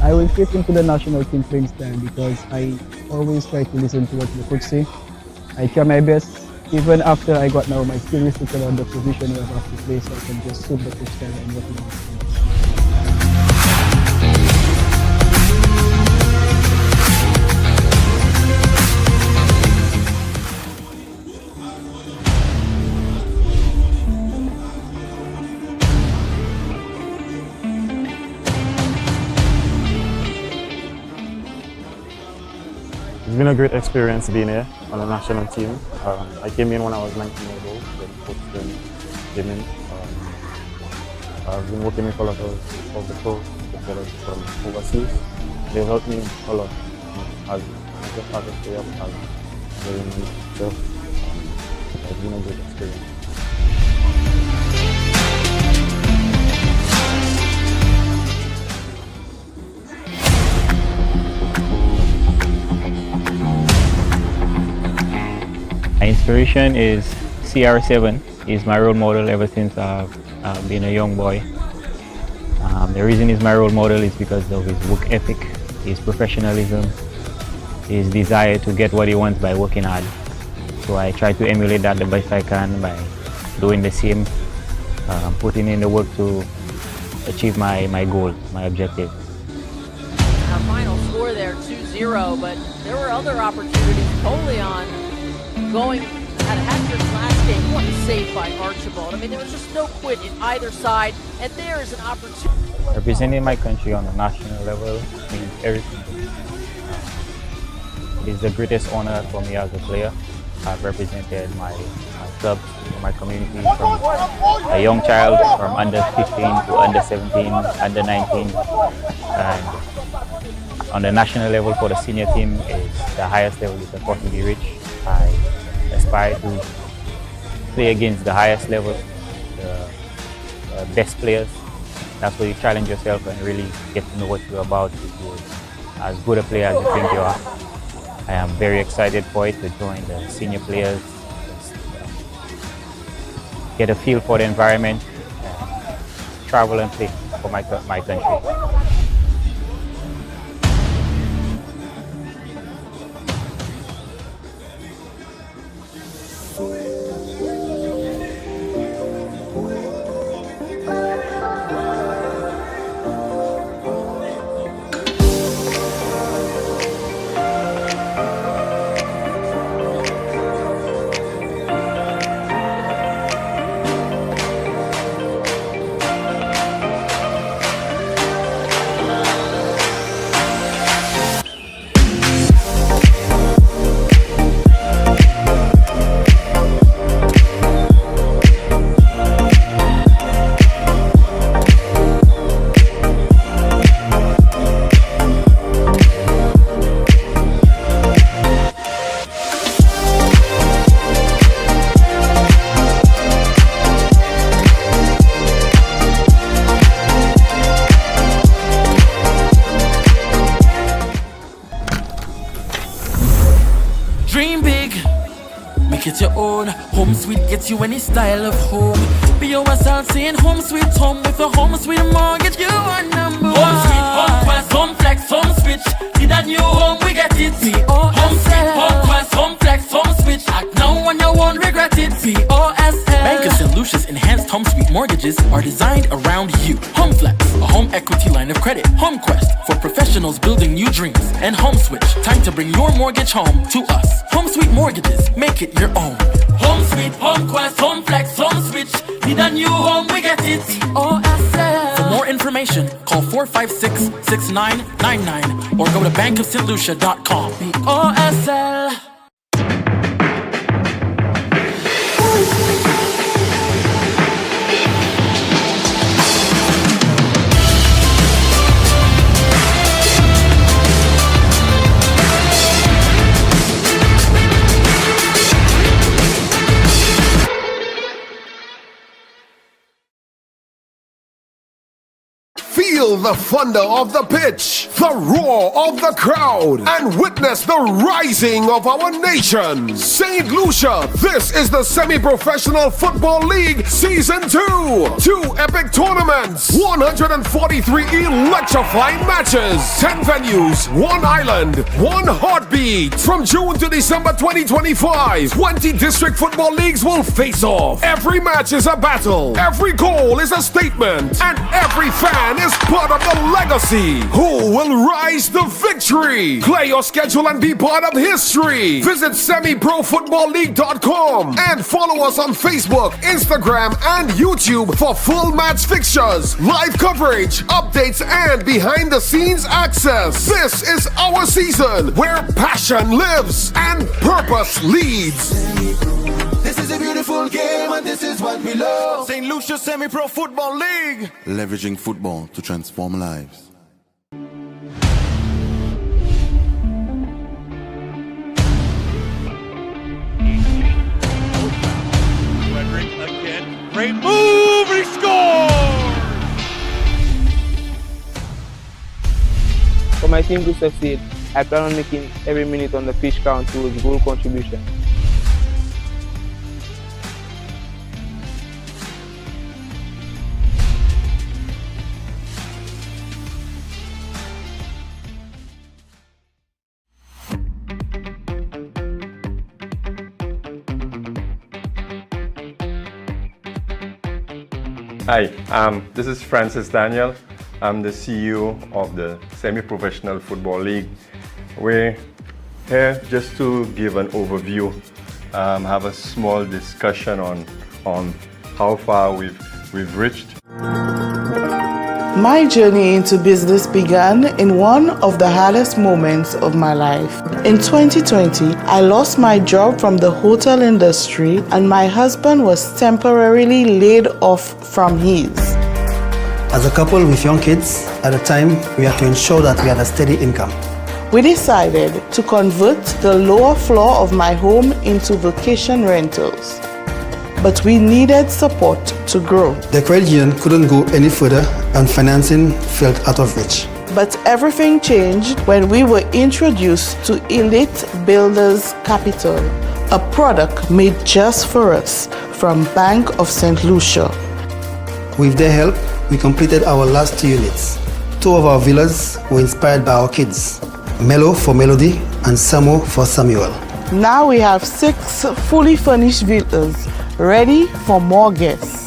I will fit into the national team playing stand because I always try to listen to what the coach say. I try my best, even after I got now my still restricted on the position where I have to play, so I can just suit the coach style and what he wants. been a great experience being here on the national team. I came in when I was 19 years old, when Coach came in. I've been working with a lot of the pro footballers from overseas. They've helped me a lot, not just as a player, but as a human itself. It's been a great experience. My inspiration is CR7. He's my role model ever since I've been a young boy. The reason he's my role model is because of his work ethic, his professionalism, his desire to get what he wants by working hard. So I try to emulate that the best I can by doing the same, putting in the work to achieve my goal, my objective. Our final score there, 2-0, but there were other opportunities. Polion going had a hat-trick last game. What a save by Archibald. I mean, there was just no quit in either side, and there is an opportunity. Representing my country on the national level means everything to me. It is the greatest honor for me as a player. I've represented my club, my community, from a young child, from under 15 to under 17, under 19, and on the national level for the senior team is the highest level you can possibly reach. I aspire to play against the highest level, the best players. That's where you challenge yourself and really get to know what you're about. If you're as good a player as you think you are. I am very excited for it, to join the senior players, get a feel for the environment, travel and play for my country. It's your own. Home sweet gets you any style of home. BOS out saying home sweet home. With a home sweet mortgage, you are number one. Home sweet, home quest, home flex, home switch. Need a new home, we get it. Home sweet, home quest, home flex, home switch. Act now and you won't regret it. BOSL. Bank of St. Lucia's enhanced home sweet mortgages are designed around you. Home flex, a home equity line of credit. Home quest, for professionals building new dreams. And home switch, time to bring your mortgage home to us. Home sweet mortgages, make it your own. Home sweet, home quest, home flex, home switch. Need a new home, we get it. BOSL. For more information, call 456-6999 or go to bankofstlucia.com. BOSL. Feel the thunder of the pitch, the roar of the crowd, and witness the rising of our nation. St. Lucia, this is the Semi-Professional Football League Season 2. 2 epic tournaments, 143 electrifying matches, 10 venues, 1 island, 1 heartbeat. From June to December 2025, 20 district football leagues will face off. Every match is a battle, every goal is a statement, and every fan is part of the legacy? Who will rise to victory? Play your schedule and be part of history. Visit semiprofootballleague.com and follow us on Facebook, Instagram, and YouTube for full match fixtures, live coverage, updates, and behind-the-scenes access. This is our season where passion lives and purpose leads. This is a beautiful game and this is what we love. St. Lucia Semi-Pro Football League. Leveraging football to transform lives. Frederick again. Great move. He scores! For my team to succeed, I plan on making every minute on the pitch count towards goal contribution. Hi, this is Francis Daniel. I'm the CEO of the Semi-Professional Football League. We're here just to give an overview, have a small discussion on how far we've reached. My journey into business began in one of the hardest moments of my life. In 2020, I lost my job from the hotel industry and my husband was temporarily laid off from his. As a couple with young kids, at the time, we had to ensure that we had a steady income. We decided to convert the lower floor of my home into vacation rentals. But we needed support to grow. The credit union couldn't go any further and financing felt out of reach. But everything changed when we were introduced to Elite Builders Capital, a product made just for us from Bank of St. Lucia. With their help, we completed our last 2 units. 2 of our villas were inspired by our kids, Melo for Melody and Samo for Samuel. Now we have 6 fully furnished villas, ready for more guests.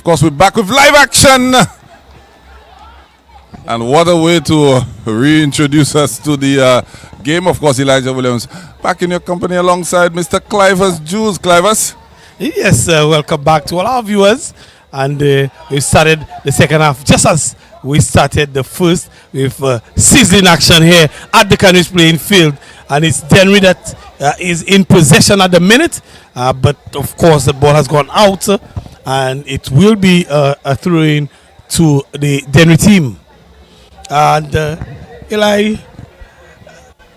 Of course, we're back with live action. And what a way to reintroduce us to the game. Of course, Elijah Williams back in your company alongside Mr. Clivers Jules. Clivers? Yes, welcome back to all our viewers. And we started the second half just as we started the first with sizzling action here at the Canaries playing field. And it's DENNERY that is in possession at the minute. But of course, the ball has gone out. And it will be a throw-in to the DENNERY team. And Eli,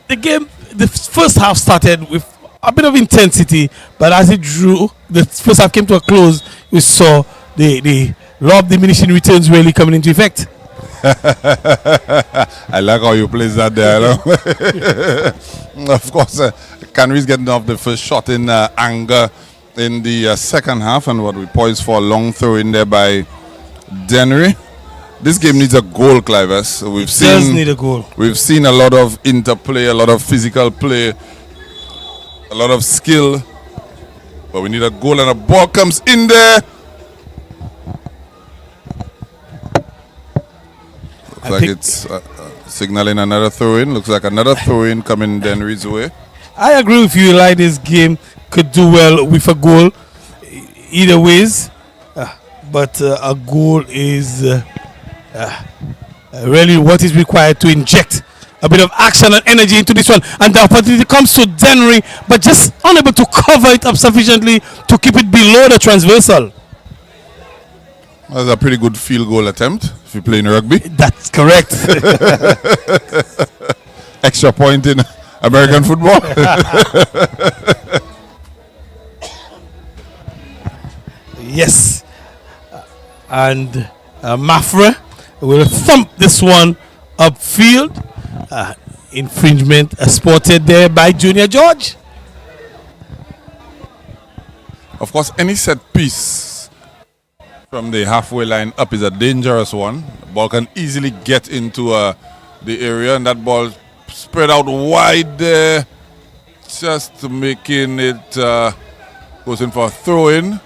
the game, the first half started with a bit of intensity, but as it drew, the first half came to a close, we saw the law of diminishing returns really coming into effect. I like how you place that there. Of course, Canaries getting off the first shot in anger in the second half, and what we poised for a long throw in there by DENNERY. This game needs a goal, Clivers. Does need a goal. We've seen a lot of interplay, a lot of physical play, a lot of skill, but we need a goal, and a ball comes in there. Looks like it's signaling another throw-in. Looks like another throw-in coming DENNERY's way. I agree with you, Eli. This game could do well with a goal either ways, but a goal is really what is required to inject a bit of action and energy into this one. And the opportunity comes to DENNERY, but just unable to cover it up sufficiently to keep it below the transversal. That's a pretty good field goal attempt if you're playing rugby. That's correct. Extra point in American football. Yes. And Mafra will thump this one upfield. Infringement spotted there by Junior George. Of course, any set piece from the halfway line up is a dangerous one. The ball can easily get into the area, and that ball spread out wide there, just making it goes in for a throw-in.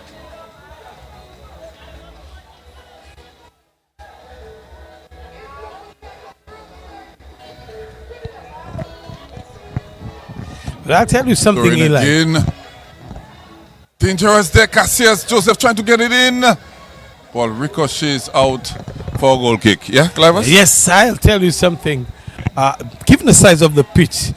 But I'll tell you something, Eli. Again. Dangerous there, Cassius Joseph trying to get it in. Ball ricochets out for a goal kick. Yeah, Clivers? Yes, I'll tell you something. Given the size of the pitch,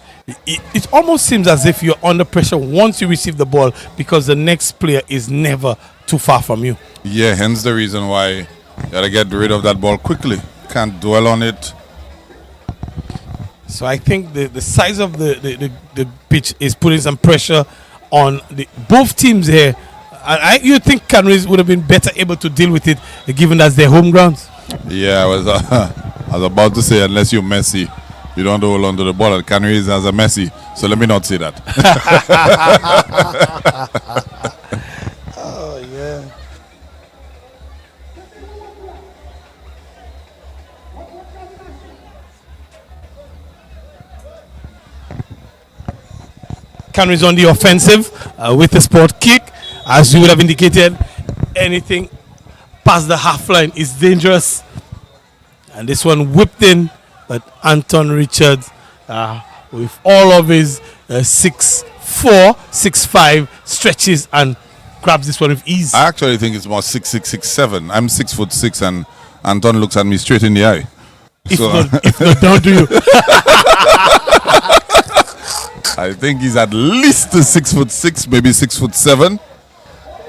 it almost seems as if you're under pressure once you receive the ball because the next player is never too far from you. Yeah, hence the reason why you gotta get rid of that ball quickly. Can't dwell on it. So I think the size of the pitch is putting some pressure on both teams here. And you think Canaries would have been better able to deal with it given that's their home grounds? Yeah, I was about to say, unless you're Messi, you don't hold on to the ball. Canaries has a Messi, so let me not say that. Oh, yeah. Canaries on the offensive with the sport kick. As you would have indicated, anything past the half line is dangerous. And this one whipped in, but Anton Richards with all of his 6'4", 6'5" stretches and grabs this one with ease. I actually think it's more 6'6", 6'7". I'm 6'6", and Anton looks at me straight in the eye. If not, don't do you? I think he's at least 6'6", maybe 6'7".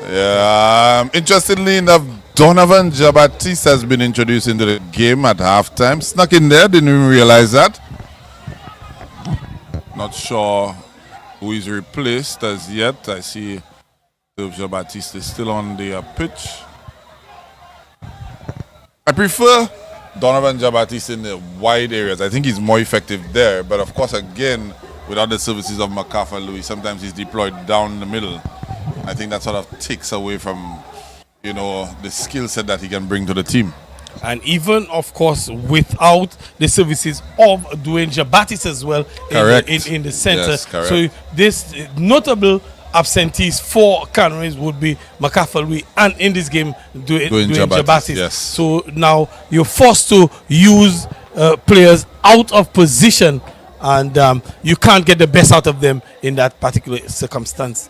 Yeah. Interestingly enough, Donovan Jabatis has been introduced into the game at halftime. Snuck in there, didn't even realize that. Not sure who he's replaced as yet. I see Jabatis is still on the pitch. I prefer Donovan Jabatis in the wide areas. I think he's more effective there. But of course, again, without the services of McCarthy Louis, sometimes he's deployed down the middle. I think that sort of takes away from, the skill set that he can bring to the team. And even, of course, without the services of Dwayne Jabatis as well in the center. Yes, correct. So this notable absentees for Canaries would be McAfee and in this game doing Jabatis. Yes. So now you're forced to use players out of position, and you can't get the best out of them in that particular circumstance.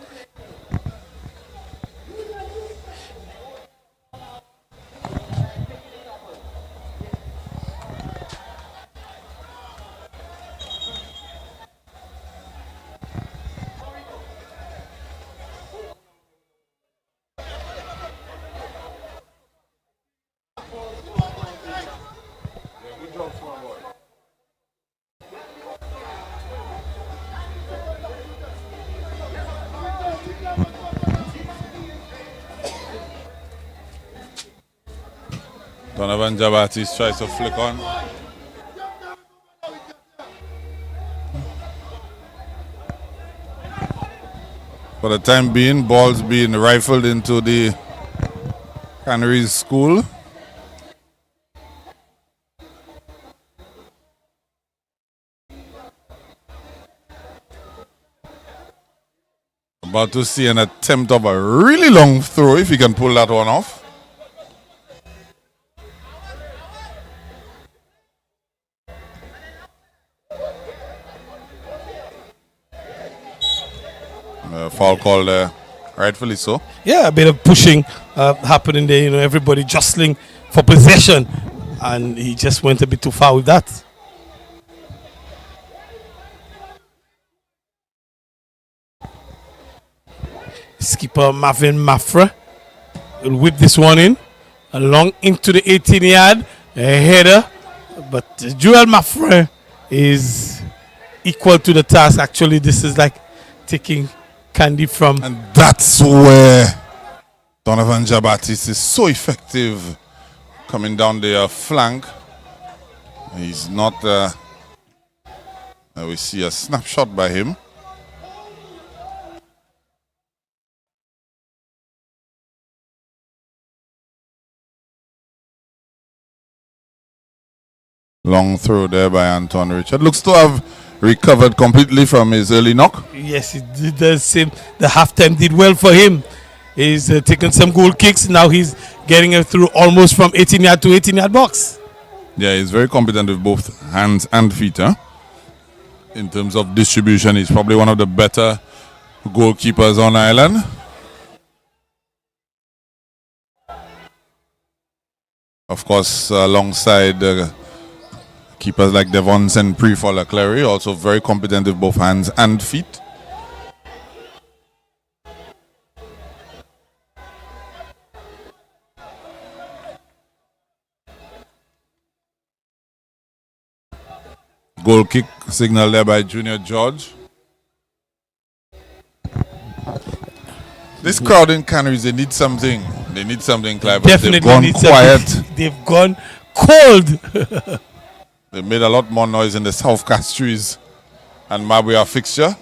Donovan Jabatis tries to flick on. For the time being, balls being rifled into the Canaries school. About to see an attempt of a really long throw, if he can pull that one off. Foul call there, rightfully so. Yeah, a bit of pushing happening there, you know, everybody jostling for possession, and he just went a bit too far with that. Skipper Marvin Mafra will whip this one in, along into the 18-yard, a header, but Joel Mafra is equal to the task. Actually, this is like taking candy from. And that's where Donovan Jabatis is so effective coming down the flank. He's not. We see a snapshot by him. Long throw there by Anton Richard. Looks to have recovered completely from his early knock. Yes, he did the same. The halftime did well for him. He's taken some goal kicks. Now he's getting it through almost from 18-yard to 18-yard box. Yeah, he's very competent with both hands and feet. Huh? In terms of distribution, he's probably one of the better goalkeepers on island. Of course, alongside keepers like Devon and Pre-Fall Clary, also very competent with both hands and feet. Goal kick signal there by Junior George. This crowd in Canaries, they need something. They need something, Clive. Definitely they've gone need quiet. something. They've gone cold. They made a lot more noise in the South Castries and Mabwea fixture.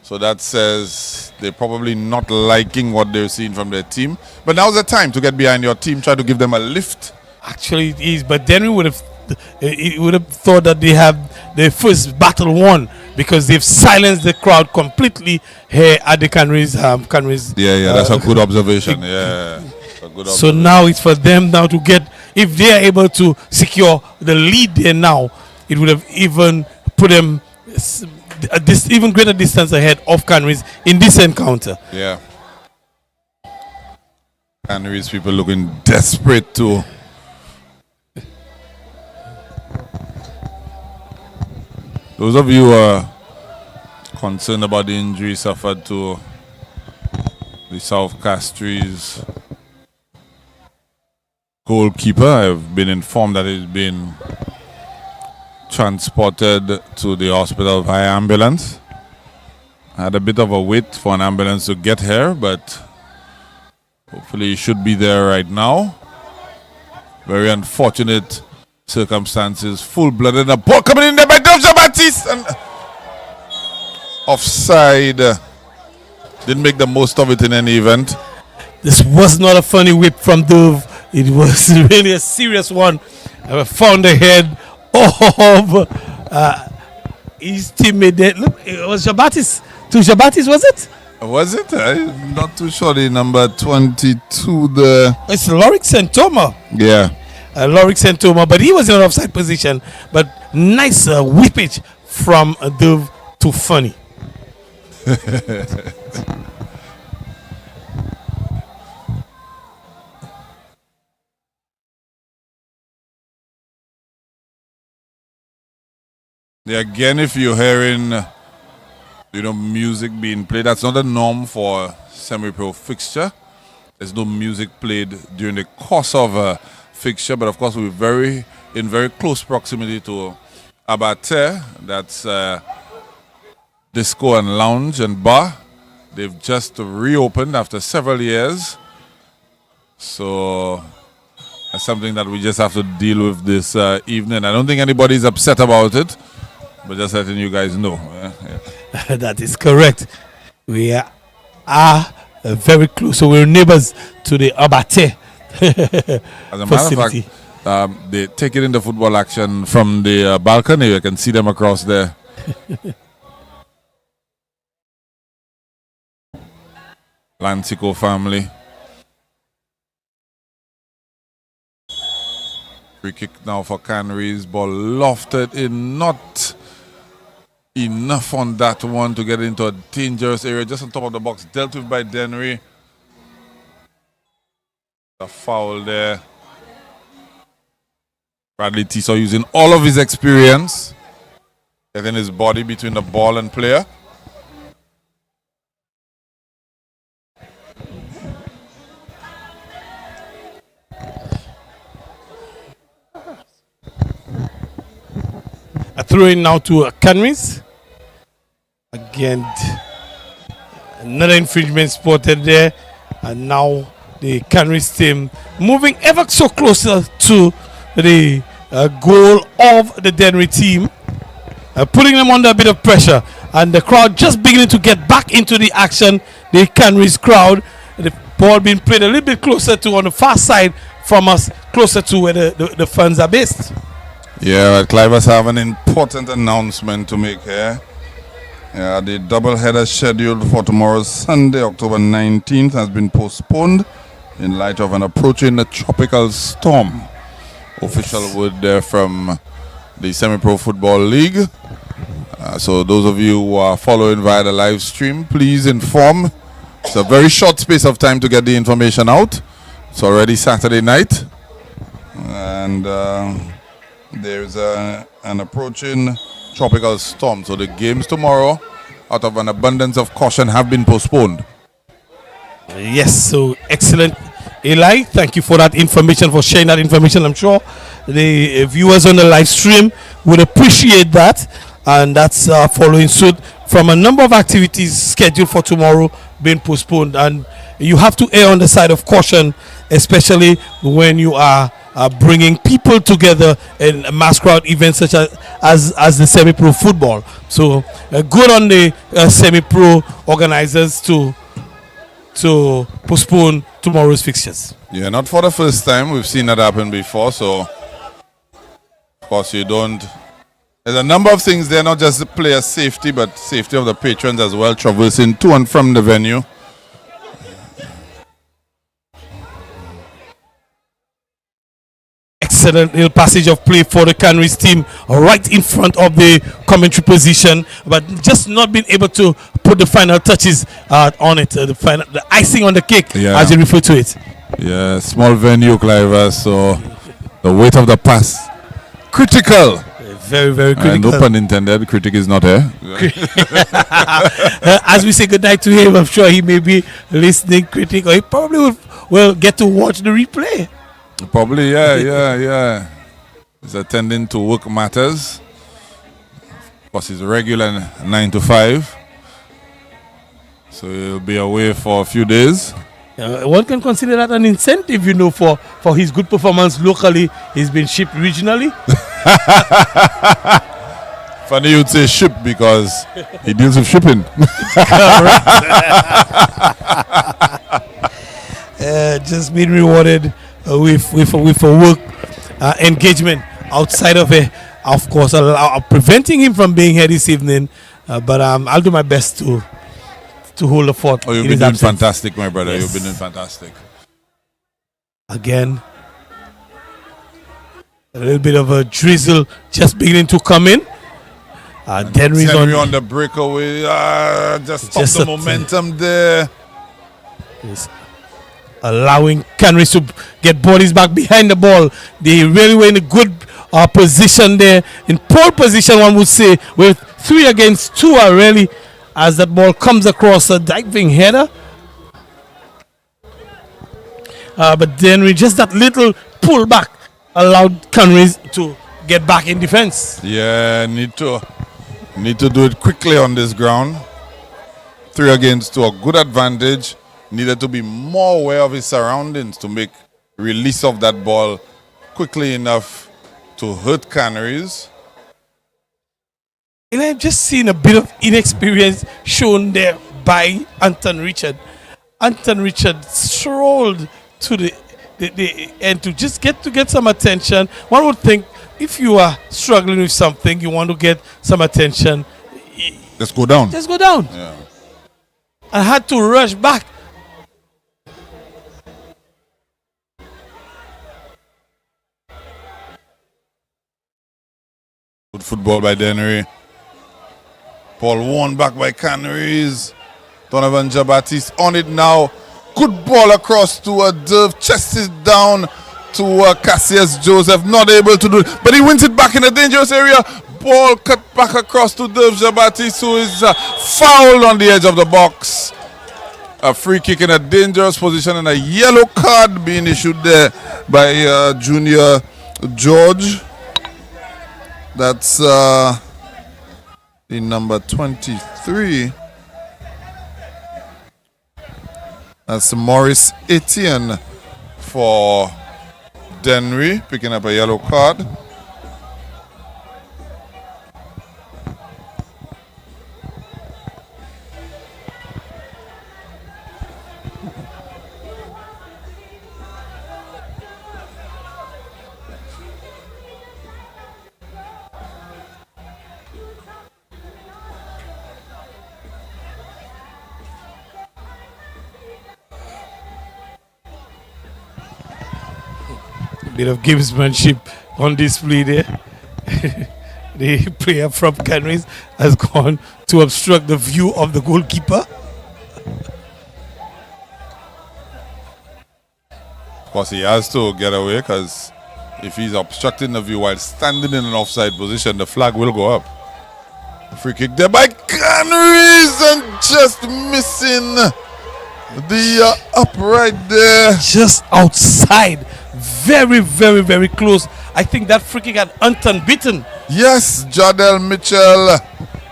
So that says they're probably not liking what they're seeing from their team. But now's the time to get behind your team, try to give them a lift. Actually, it is. But then we would have thought that they have their first battle won, because they've silenced the crowd completely here at the Canaries. Yeah, that's a good observation. Yeah. So now it's for them now to get, if they are able to secure the lead there now, it would have even put them this even greater distance ahead of Canaries in this encounter. Yeah. Canaries people looking desperate too. Those of you who are concerned about the injury suffered to the South Castries goalkeeper, I've been informed that he's been transported to the hospital via ambulance. I had a bit of a wait for an ambulance to get here, but hopefully he should be there right now. Very unfortunate circumstances. Full-blooded, a ball coming in there by Jabatis, and offside. Didn't make the most of it in any event. This was not a funny whip from Dove. It was really a serious one. I found the head of his teammate there. Look, it was Jabatis. To Jabatis, was it? Was it? I'm not too sure. The number 22, the... It's Lorik Santoma. Yeah. Lorik Santoma, but he was in an offside position. But nice whippage from Dove to Funny. Yeah, again, if you're hearing, music being played, that's not a norm for a semi-pro fixture. There's no music played during the course of a fixture, but of course we're in very close proximity to Abate. That's disco and lounge and bar. They've just reopened after several years, so that's something that we just have to deal with this evening. I don't think anybody's upset about it, but just letting you guys know. Yeah. That is correct. We are very close, so we're neighbors to the Abate As a matter of fact, they take it into football action from the balcony. You can see them across there. Lancico family. Free kick now for Canaries. Ball lofted in, not enough on that one to get into a dangerous area. Just on top of the box, dealt with by DENNERY. A foul there. Bradley Tiso using all of his experience, getting his body between the ball and player. A throw in now to Canaries. Again, another infringement spotted there, and now the Canaries team moving ever so closer to the goal of the DENNERY team, putting them under a bit of pressure, and the crowd just beginning to get back into the action. The Canaries crowd, the ball being played a little bit closer to on the far side from us, closer to where the fans are based. Yeah, Clive has have an important announcement to make here. Yeah, the double header scheduled for tomorrow, Sunday, October 19th, has been postponed in light of an approaching tropical storm. Official word there from the Semi-Pro Football League. So those of you who are following via the live stream, please inform. It's a very short space of time to get the information out. It's already Saturday night, and there's an approaching tropical storm. So the games tomorrow, out of an abundance of caution, have been postponed. Yes, so excellent, Eli. Thank you for that information, for sharing that information. I'm sure the viewers on the live stream would appreciate that. And that's following suit from a number of activities scheduled for tomorrow being postponed. And you have to err on the side of caution, especially when you are bringing people together in mass crowd events such as the semi-pro football. So good on the semi-pro organizers to postpone tomorrow's fixtures. Yeah, not for the first time. We've seen that happen before. So, of course, you don't... There's a number of things there, not just the player safety, but safety of the patrons as well, traversing to and from the venue. Excellent little passage of play for the Canaries team right in front of the commentary position, but just not being able to put the final touches on it, the icing on the cake, as you refer to it. Yeah, small venue, Clive, so the weight of the pass, critical. Very, very critical. No pun intended, critic is not here. As we say goodnight to him, I'm sure he may be listening, critic, or he probably will get to watch the replay. Probably, yeah. He's attending to work matters. Of course, he's regular 9 to 5. So he'll be away for a few days. One can consider that an incentive, for his good performance locally. He's been shipped regionally. Funny you'd say ship because he deals with shipping. Just being rewarded with a work engagement outside of it, of course, preventing him from being here this evening. But I'll do my best to to hold the fort. Oh, you've in been his doing absence. fantastic, my brother. Yes. You've been doing fantastic. Again, a little bit of a drizzle just beginning to come in. Dennery's Dennery on the breakaway. Just stop the momentum there. Yes. Allowing Canaries to get bodies back behind the ball. They really were in a good position there. In pole position, one would say, with 3 against 2 really, as that ball comes across a diving header. But Dennery, just that little pull back allowed Canaries to get back in defense. Yeah, need to do it quickly on this ground. 3 against 2, a good advantage. Needed to be more aware of his surroundings to make release of that ball quickly enough to hurt Canaries. And I've just seen a bit of inexperience shown there by Anton Richard. Anton Richard strolled to the end to just get some attention. One would think if you are struggling with something, you want to get some attention. Just go down. Just go down. Yeah. I had to rush back. Good football by Dennery. Ball won back by Canaries. Donovan Jabatis on it now. Good ball across to Derv. Chest is down to Cassius Joseph. Not able to do it. But he wins it back in a dangerous area. Ball cut back across to Derv Jabatis, who is fouled on the edge of the box. A free kick in a dangerous position and a yellow card being issued there by Junior George. That's the number 23. That's Maurice Etienne for Dennery, picking up a yellow card. Bit of gamesmanship on display there. The player from Canaries has gone to obstruct the view of the goalkeeper. Of course, he has to get away, because if he's obstructing the view while standing in an offside position, the flag will go up. Free kick there by Canaries, and just missing the upright there. Just outside. Very, very, very close. I think that free kick had Anton beaten. Yes, Jardel Mitchell,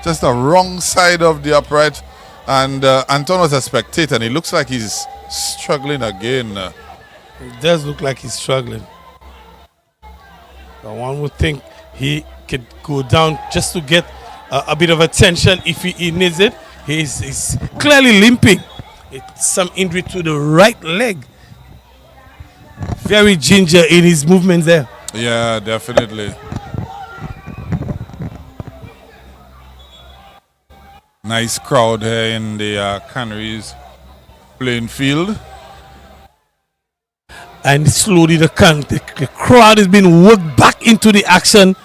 just the wrong side of the upright. And Anton was a spectator, and he looks like he's struggling again. It does look like he's struggling. But one would think he could go down just to get a bit of attention if he needs it. He's clearly limping. It's some injury to the right leg. Very ginger in his movements there. Yeah, definitely. Nice crowd here in the Canaries playing field. And slowly the crowd is being worked back into the action.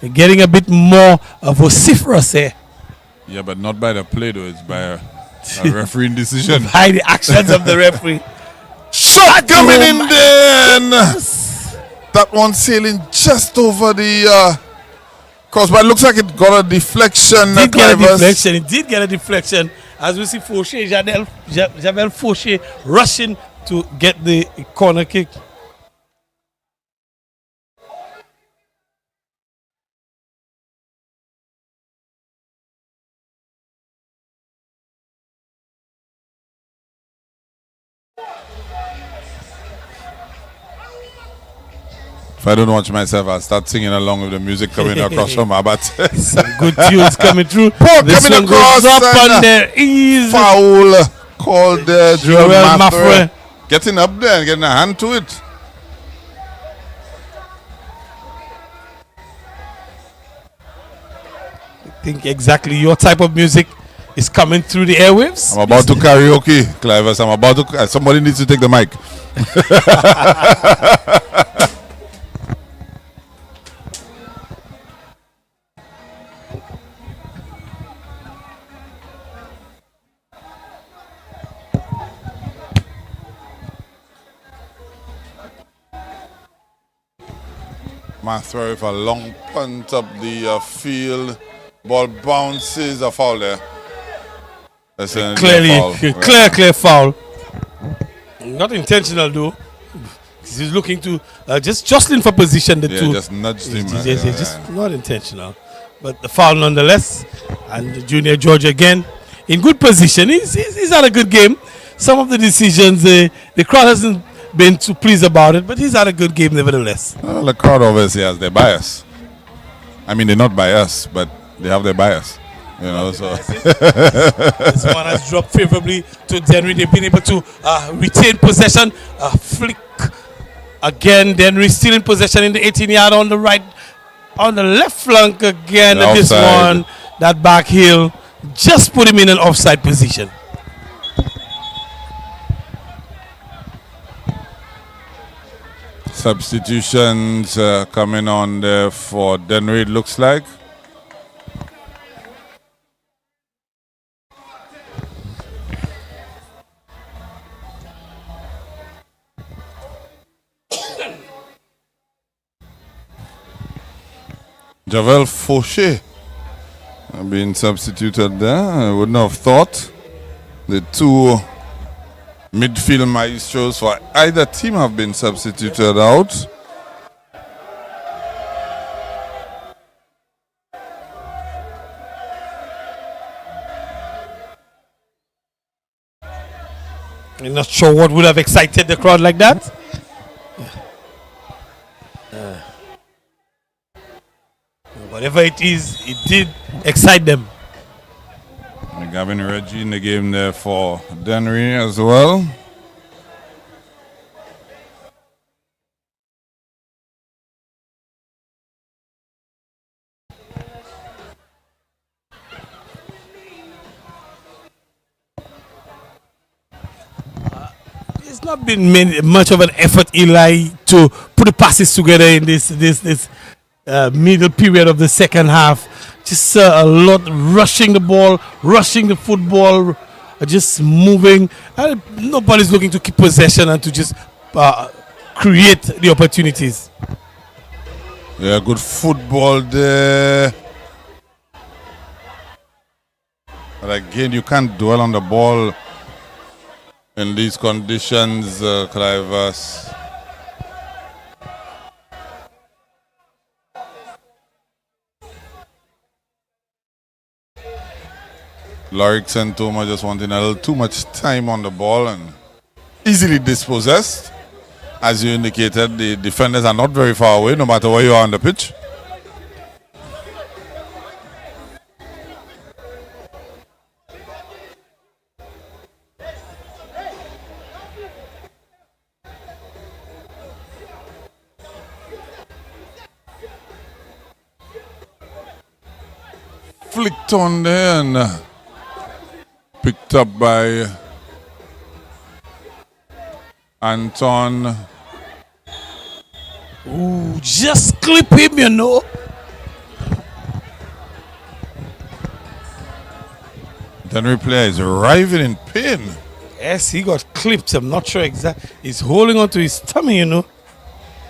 They're getting a bit more vociferous here. Yeah, but not by the play though, it's by a refereeing decision. By the actions of the referee. Shot coming in there, and that one sailing just over the crossbar. It looks like it got a deflection. It did get a deflection. As we see Fauché, Javel Fauché rushing to get the corner kick. If I don't watch myself, I'll start singing along with the music coming across from my bat. Some good tunes coming through. Paul This coming one across, goes up and on there. Easy. Foul called Joel Maffrey. Maffrey. Getting up there and getting a hand to it. I think exactly your type of music is coming through the airwaves. I'm about to karaoke, Clivus. I'm about to. Somebody needs to take the mic. Throw with a long punt up the field. Ball bounces, a foul there. That's Clearly, clear foul. Not intentional though. He's looking to just jostling for position. The two just nudged him. Just not intentional, but the foul nonetheless. And Junior George again in good position. He's had a good game. Some of the decisions the crowd hasn't been too pleased about it, but he's had a good game nevertheless. Well, the crowd obviously has their bias. I mean, they're not biased, but they have their bias. You know, so this one has dropped favorably to Dennery. They've been able to retain possession. Flick again. Dennery still in possession in the 18-yard on the right, on the left flank again. And this one, that back heel, just put him in an offside position. Substitutions coming on there for Dennery, it looks like. Javel Fauché being substituted there. I wouldn't have thought the two midfield maestros for either team have been substituted out. I'm not sure what would have excited the crowd like that. Whatever it is, it did excite them. Gavin Reggie in the game there for Dennery as well. It's not been much of an effort, Eli, to put the passes together in this middle period of the second half. Just a lot rushing the ball, rushing the football, just moving. Nobody's looking to keep possession and to just create the opportunities. Yeah, good football there. But again, you can't dwell on the ball in these conditions, Clivus. Lorix and Toma just wanting a little too much time on the ball and easily dispossessed. As you indicated, the defenders are not very far away, no matter where you are on the pitch. Flicked on there and picked up by Anton. Ooh, just clip him, you know. Dennery player is arriving in pain. Yes, he got clipped. I'm not sure exactly. He's holding on to his tummy, you know.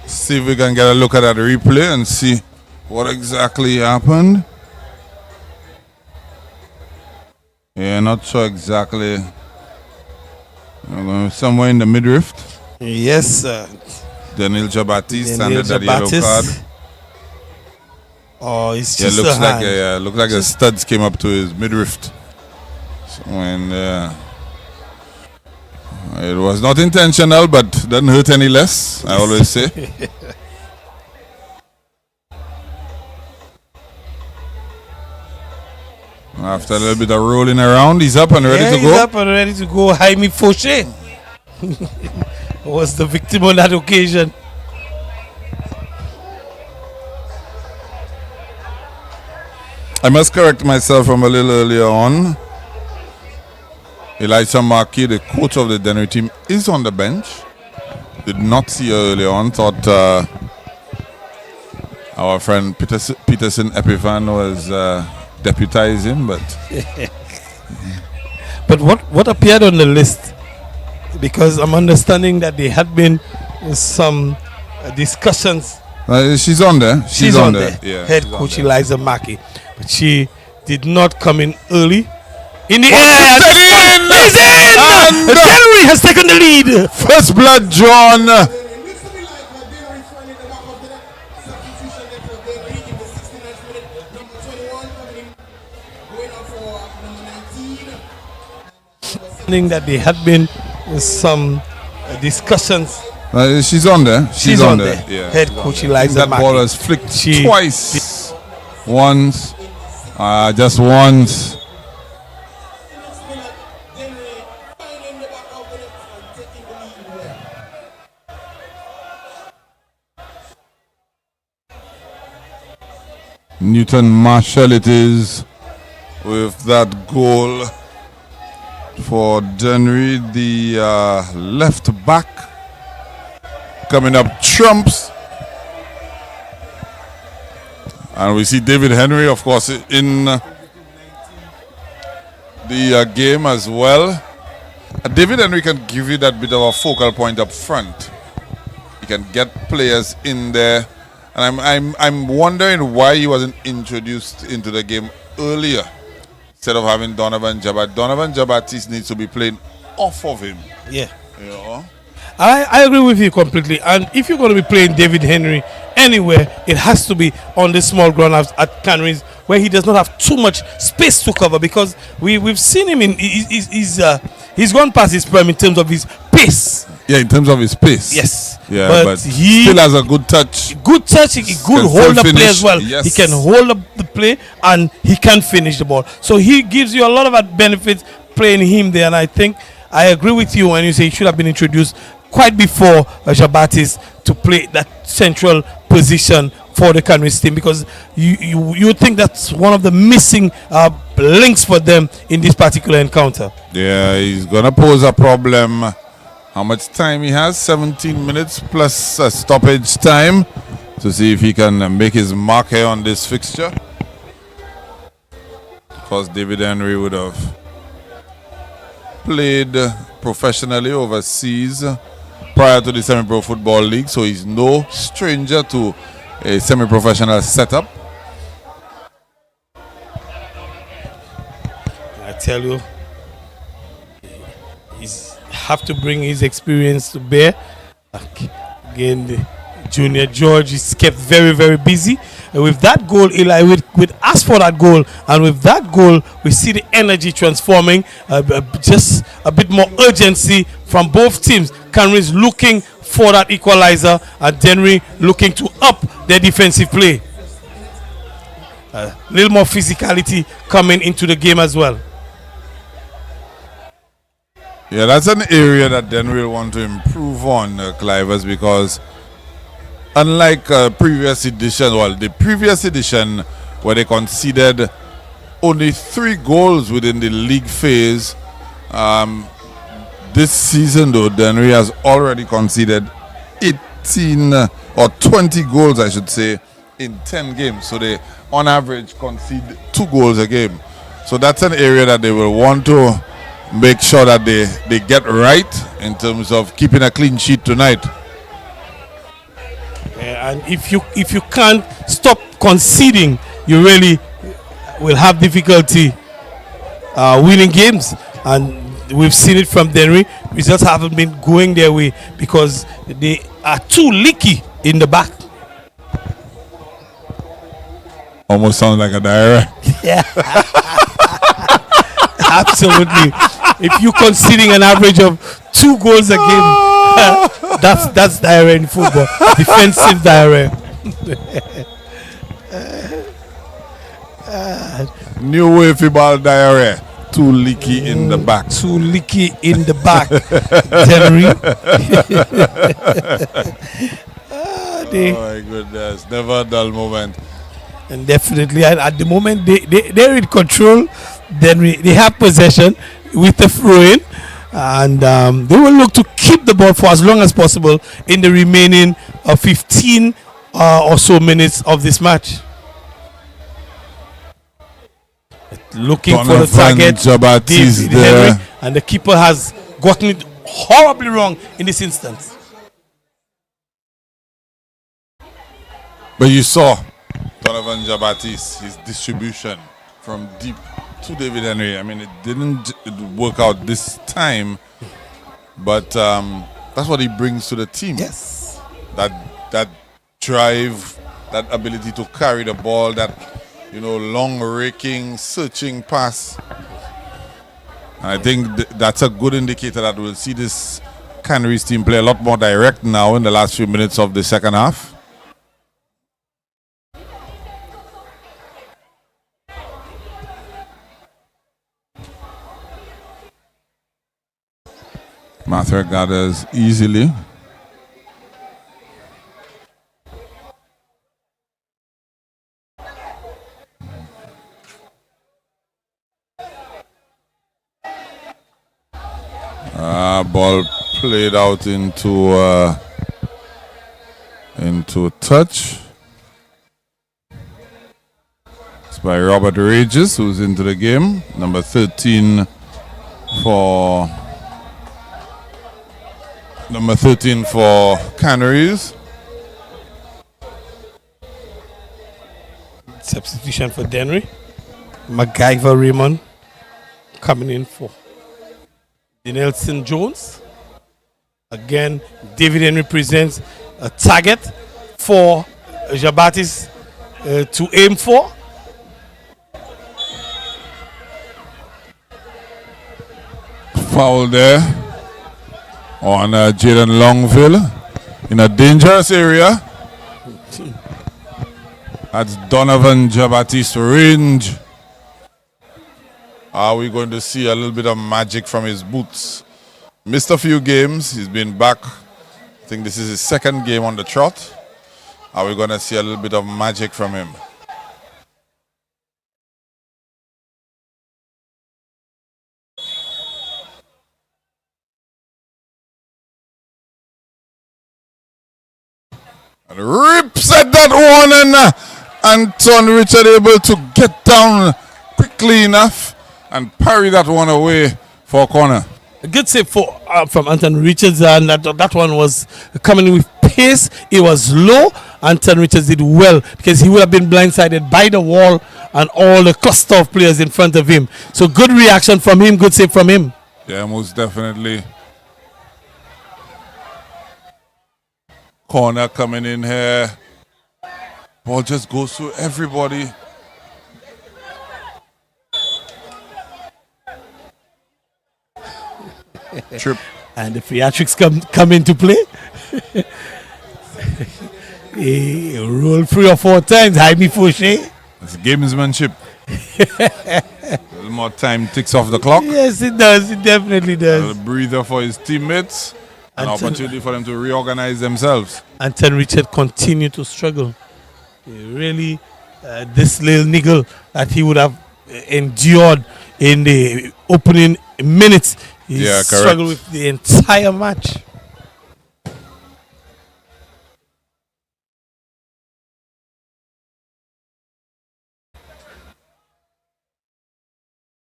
See if we can get a look at that replay and see what exactly happened. Yeah, not sure exactly. Somewhere in the midriff. Yes, Daniel Jabatis under that yellow card. Oh, it's just looks a like hand. looks like the studs came up to his midriff. So when it was not intentional, but doesn't hurt any less. I always say. After a little bit of rolling around, he's up and ready to go. He's up and ready to go. Jaime Fauché was the victim on that occasion. I must correct myself from a little earlier on. Elisha Markey, the coach of the Dennery team, is on the bench. Did not see her early on. Thought our friend Peterson Epiphan was deputizing, but but what appeared on the list? Because I'm understanding that there had been some discussions. She's on there. She's on there. Yeah, Head coach Eliza Mackey, but she did not come in early. In the air, he's in! And Dennery has taken the lead. First blood drawn. That there had been some discussions. She's on there. She's on there. Yeah. Head coach Eliza that Mackey. ball has flicked twice. Once. Just once. Newton Marshall it is with that goal for Dennery, the left back coming up trumps, and we see David Henry, of course, in the game as well. David Henry can give you that bit of a focal point up front. He can get players in there, and I'm wondering why he wasn't introduced into the game earlier instead of having Donovan Jabat. Donovan Jabatis needs to be playing off of him. Yeah. You know? I agree with you completely. And if you're going to be playing David Henry anywhere, it has to be on the small ground at Canaries, where he does not have too much space to cover, because we've seen him in he's gone past his prime in terms of his pace. Yeah, in terms of his pace. Yes. Yeah, but he still has a good touch. Good touch, he good hold the play as well. Yes. He can hold up the play and he can finish the ball. So he gives you a lot of benefits playing him there, and I think I agree with you when you say he should have been introduced quite before Jabatis to play that central position for the Canaries team, because you think that's one of the missing links for them in this particular encounter. Yeah, he's gonna pose a problem. How much time he has? 17 minutes plus a stoppage time to see if he can make his mark here on this fixture. Of course, David Henry would have played professionally overseas prior to the Semi-Pro Football League, so he's no stranger to a semi-professional setup. I tell you, he's have to bring his experience to bear. Again, the Junior George is kept very, very busy. And with that goal, Eli, with asked for that goal, and with that goal, we see the energy transforming, just a bit more urgency from both teams. Canaries looking for that equalizer, and Dennery looking to up their defensive play. A little more physicality coming into the game as well. Yeah, that's an area that Dennery will want to improve on, Clivers, because unlike previous edition, well, the previous edition where they conceded only 3 goals within the league phase, this season though, Dennery has already conceded 18 or 20 goals, I should say, in 10 games. So they, on average, concede 2 goals a game. So that's an area that they will want to make sure that they get right in terms of keeping a clean sheet tonight. And if you can't stop conceding, you really will have difficulty winning games. And we've seen it from Dennery. Results haven't been going their way because they are too leaky in the back. Almost sounds like a diarrhea. Yeah. Absolutely. If you're conceding an average of 2 goals a game, that's diarrhea in football. Defensive diarrhea. New wave ball diarrhea. Too leaky in the back. Too leaky in the back. Dennery. Oh my goodness. Never a dull moment. And definitely, at the moment, they're in control. Then they have possession. with the throw-in, and they will look to keep the ball for as long as possible in the remaining 15 or so minutes of this match. Looking for the target, David Henry, and the keeper has gotten it horribly wrong in this instance. But you saw Donovan Jabatis, his distribution from deep to David Henry. I mean, it didn't work out this time, but that's what he brings to the team. Yes. That drive, that ability to carry the ball, that, you know, long raking, searching pass. And I think that's a good indicator that we'll see this Canaries team play a lot more direct now in the last few minutes of the second half. Mathra gathers easily. Ball played out into touch. It's by Robert Regis, who's into the game. Number 13 for Canaries. Substitution for Dennery. MacGyver Raymond coming in for Nelson Jones. Again, David Henry presents a target for Jabatis to aim for. Foul there on Jaden Longville in a dangerous area. That's Donovan Jabatis range. Are we going to see a little bit of magic from his boots? Missed a few games. He's been back. I think this is his second game on the trot. Are we going to see a little bit of magic from him? And rips at that one, and Anton Richard able to get down quickly enough and parry that one away for a corner. A good save from Anton Richards, and that one was coming with pace. It was low. Anton Richards did well because he would have been blindsided by the wall and all the cluster of players in front of him. So good reaction from him, good save from him. Yeah, most definitely. Corner coming in here. Ball just goes through everybody. Trip. And the theatrics come into play. He rolled 3 or 4 times. Jaime Fouché. It's gamesmanship. A little more time ticks off the clock. Yes, it does. It definitely does. A little breather for his teammates. An opportunity for them to reorganize themselves. Anton Richard continued to struggle. Really, this little niggle that he would have endured in the opening minutes, he struggled with the entire match.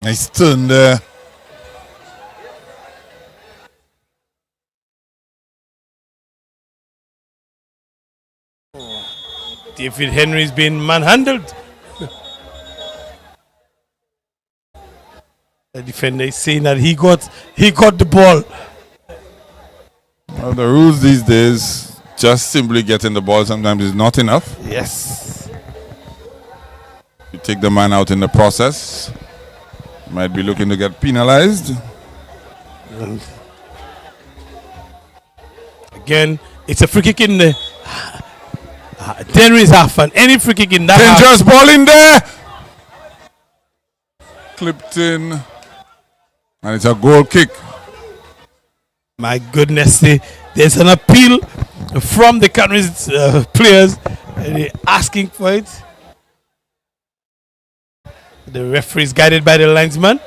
Nice turn there. David Henry's been manhandled. The defender is saying that he got the ball. Well, the rules these days, just simply getting the ball sometimes is not enough. Yes. You take the man out in the process, might be looking to get penalized. And again, it's a free kick in the Dennery's half, and any free kick in that dangerous half. Ball in there. Clipped in. And it's a goal kick. My goodness, there's an appeal from the Canaries players. And they're asking for it. The referee is guided by the linesman.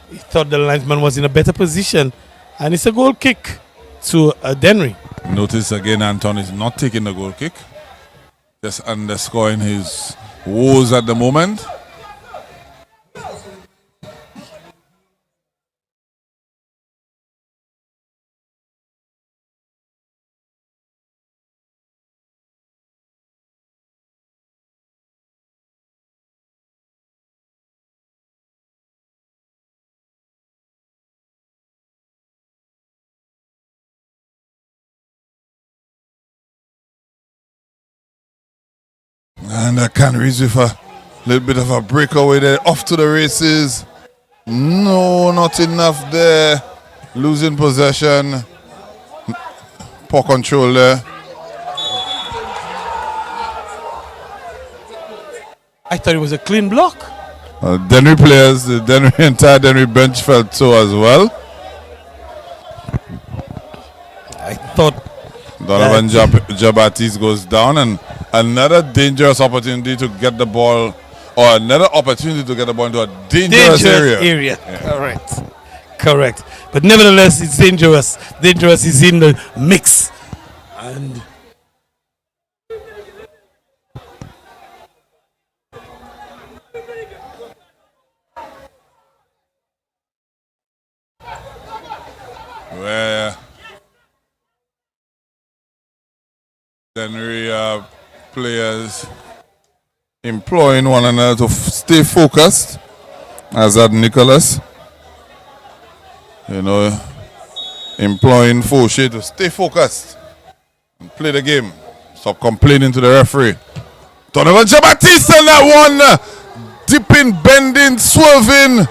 He thought the linesman was in a better position. And it's a goal kick to Dennery. Notice again, Anton is not taking the goal kick. Just underscoring his woes at the moment. And Canaries with a little bit of a breakaway there. Off to the races. No, not enough there. Losing possession. Poor control there. I thought it was a clean block. Dennery players, the entire Dennery bench felt so as well. I thought Donovan Jabatis goes down, and another dangerous opportunity to get the ball, or another opportunity to get the ball into a dangerous area. Yeah. Correct. But nevertheless, it's dangerous. Dangerous is in the mix. And where Dennery players employing one another to stay focused, as at Nicholas, employing Fauché to stay focused and play the game. Stop complaining to the referee. Donovan Jabatista on that one, dipping, bending, swerving.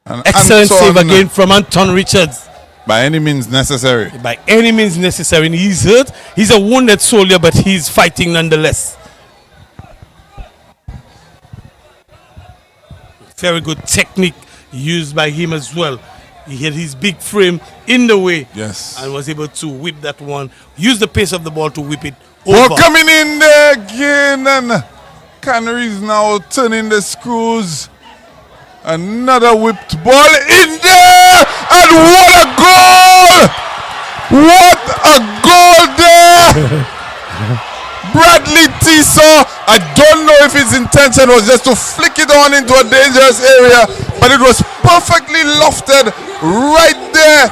And excellent save again from Anton Richards. By any means necessary. By any means necessary. And he's hurt. He's a wounded soldier, but he's fighting nonetheless. Very good technique used by him as well. He had his big frame in the way. Yes. And was able to whip that one. Use the pace of the ball to whip it over. Ball coming in there again. And Canaries now turning the screws. Another whipped ball in there. And what a goal! What a goal there! Bradley Tiso, I don't know if his intention was just to flick it on into a dangerous area, but it was perfectly lofted right there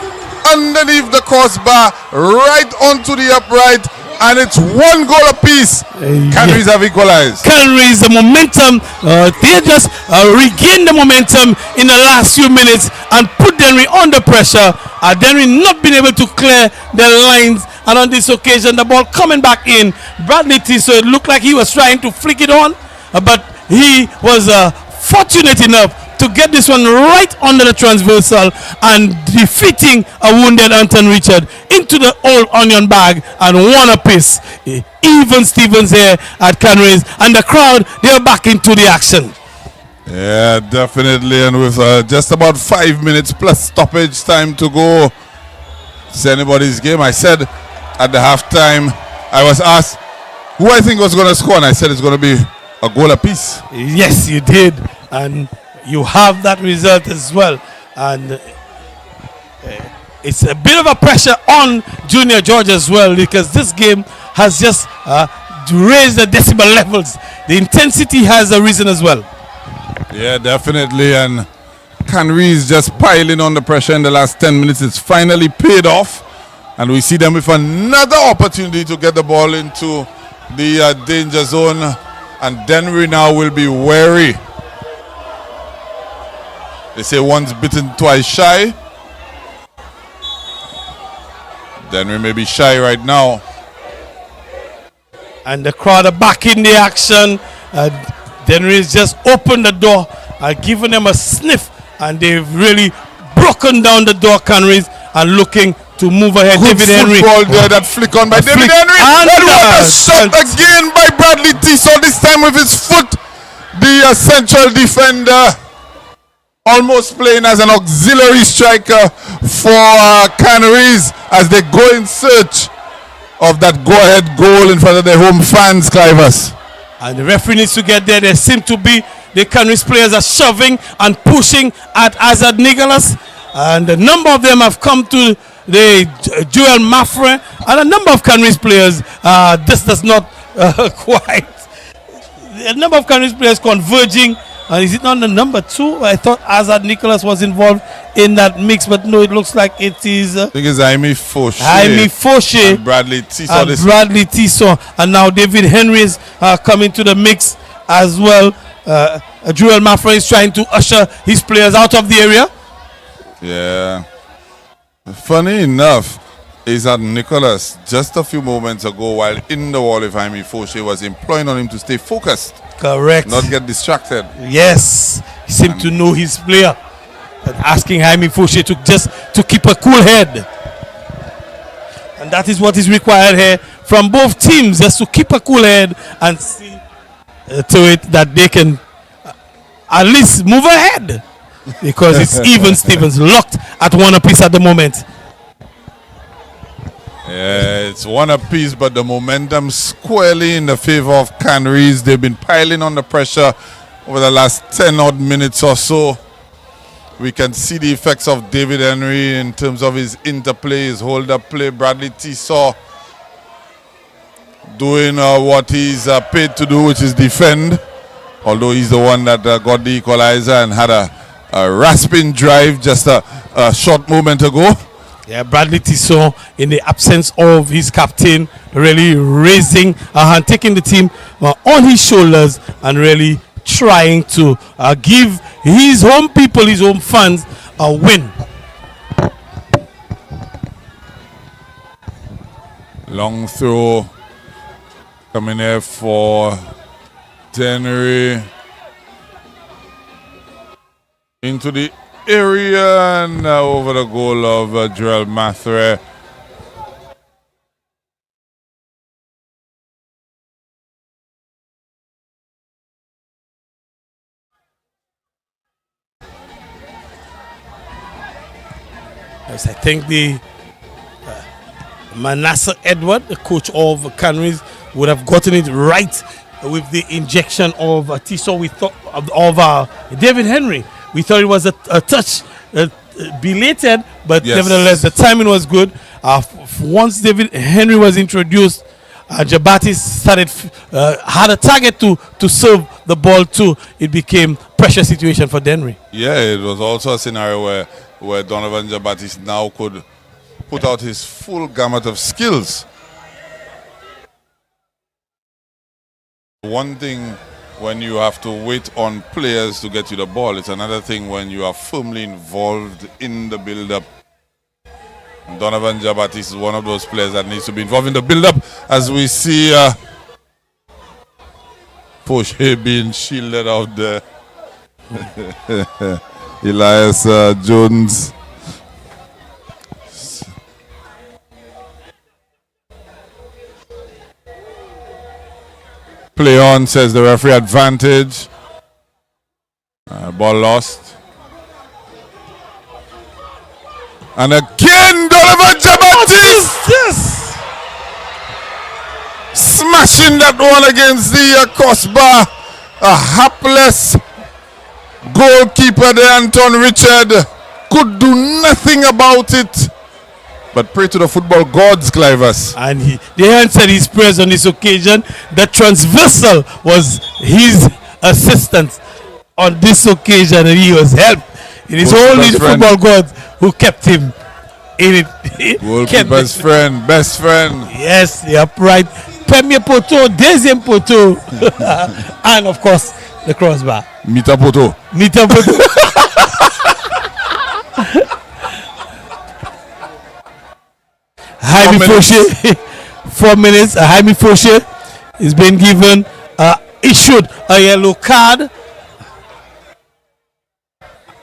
underneath the crossbar, right onto the upright, and it's one goal apiece. Canaries have equalized. Canaries, the momentum, they just regained the momentum in the last few minutes and put Dennery under pressure. Dennery not been able to clear the lines, and on this occasion the ball coming back in. Bradley Tiso, it looked like he was trying to flick it on, but he was fortunate enough to get this one right under the transversal and defeating a wounded Anton Richard into the old onion bag, and one apiece. Even Stevens here at Canaries, and the crowd, they're back into the action. Yeah, definitely, and with just about 5 minutes plus stoppage time to go, it's anybody's game. I said at the halftime, I was asked who I think was going to score, and I said it's going to be a goal apiece. Yes, you did, and you have that result as well. And it's a bit of a pressure on Junior George as well, because this game has just raised the decibel levels. The intensity has arisen as well. Yeah, definitely, and Canaries just piling on the pressure in the last 10 minutes. It's finally paid off, and we see them with another opportunity to get the ball into the danger zone, and Dennery now will be wary. They say once bitten, twice shy. Dennery may be shy right now. And the crowd are back in the action. Dennery has just opened the door, given them a sniff, and they've really broken down the door, Canaries, and looking to move ahead. Good David Henry. football there, that flick on by David Henry. And what a shot again by Bradley Tiso, this time with his foot. The central defender almost playing as an auxiliary striker for Canaries as they go in search of that go-ahead goal in front of their home fans, Clivers. And the referee needs to get there. There seem to be the Canaries players are shoving and pushing at Azad Nicholas, and a number of them have come to the Joel Maffre, and a number of Canaries players. This does not quite. A number of Canaries players converging. Is it not the number 2? I thought Azad Nicholas was involved in that mix, but no, it looks like it is. I think it's Jaime Fauché. Jaime Fauché. And Bradley Tissot. And now David Henry is coming to the mix as well. Joel Maffre is trying to usher his players out of the area. Yeah. Funny enough, is that Nicholas, just a few moments ago, while in the wall with Jaime Fauché, was imploring on him to stay focused. Correct. Not get distracted. Yes. He seemed to know his player. And asking Jaime Fauché to keep a cool head. And that is what is required here from both teams, just to keep a cool head and see to it that they can at least move ahead. Because it's even Stevens locked at 1 apiece at the moment. Yeah, it's 1 apiece, but the momentum squarely in the favor of Canaries. They've been piling on the pressure over the last 10 odd minutes or so. We can see the effects of David Henry in terms of his interplay, his hold-up play. Bradley Tissot doing what he's paid to do, which is defend. Although he's the one that got the equalizer and had a rasping drive just a short moment ago. Yeah, Bradley Tissot, in the absence of his captain, really raising and taking the team on his shoulders and really trying to give his home people, his home fans, a win. Long throw coming there for DENNERY. Into the area and over the goal of Joel Maffre. Yes, I think the Manasseh Edward, the coach of Canaries, would have gotten it right with the injection of Tissot. We thought of David Henry. We thought it was a touch belated, but yes, nevertheless the timing was good. Once David Henry was introduced, Jabati had a target to serve the ball to. It became pressure situation for DENNERY. Yeah, it was also a scenario where Donovan Jabati now could put out his full gamut of skills. One thing when you have to wait on players to get you the ball, it's another thing when you are firmly involved in the build-up. Donovan Jabati is one of those players that needs to be involved in the build-up, as we see Fauché being shielded out there. Elias Jones. Play on, says the referee. Advantage. Ball lost. And again, Donovan Jabati smashing that one against the crossbar. A hapless goalkeeper there, Anton Richard, could do nothing about it. But pray to the football gods, Clivus. And they answered his prayers on this occasion. The transversal was his assistance on this occasion, and he was helped. It is only the football gods who kept him in it. Goalkeeper's friend, best friend. Yes, the upright. Premier Poto, deuxième Poto. And of course, the crossbar. Mita Poto. Mita Poto. Jaime Fauché, 4 minutes. Jaime Fauché is being given, issued a yellow card.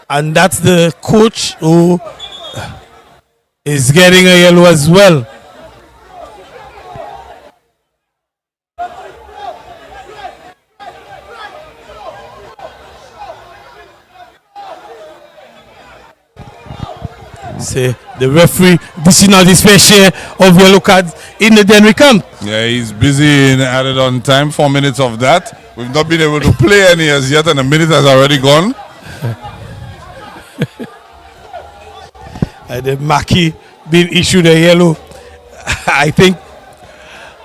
And that's the coach who is getting a yellow as well. Say the referee dishing out his fair share of yellow cards in the DENNERY camp. Yeah, he's busy in added on time, 4 minutes of that. We've not been able to play any as yet, and a minute has already gone. The Maki being issued a yellow. I think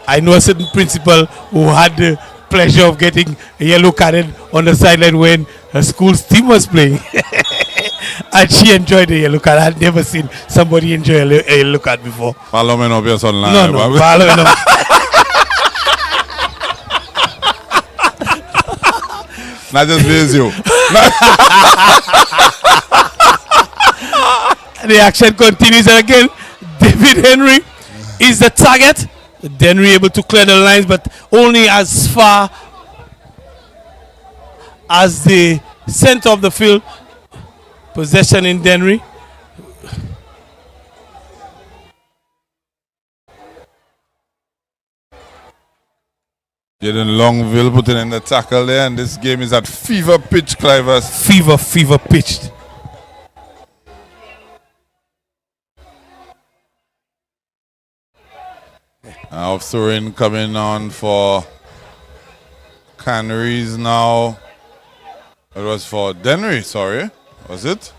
I know a certain principal who had the pleasure of getting a yellow carded on the sideline when her school's team was playing. And she enjoyed the yellow card. I'd never seen somebody enjoy a yellow card before. Follow me up here online. No, follow me up. Not just this you. The action continues, and again, David Henry is the target. Dennery able to clear the lines, but only as far as the center of the field. Possession in Dennery. Jaden Longville putting in the tackle there, and this game is at fever pitch, Clivers. Fever pitched. Offside coming on for Canaries now. It was for Dennery, sorry. Was it?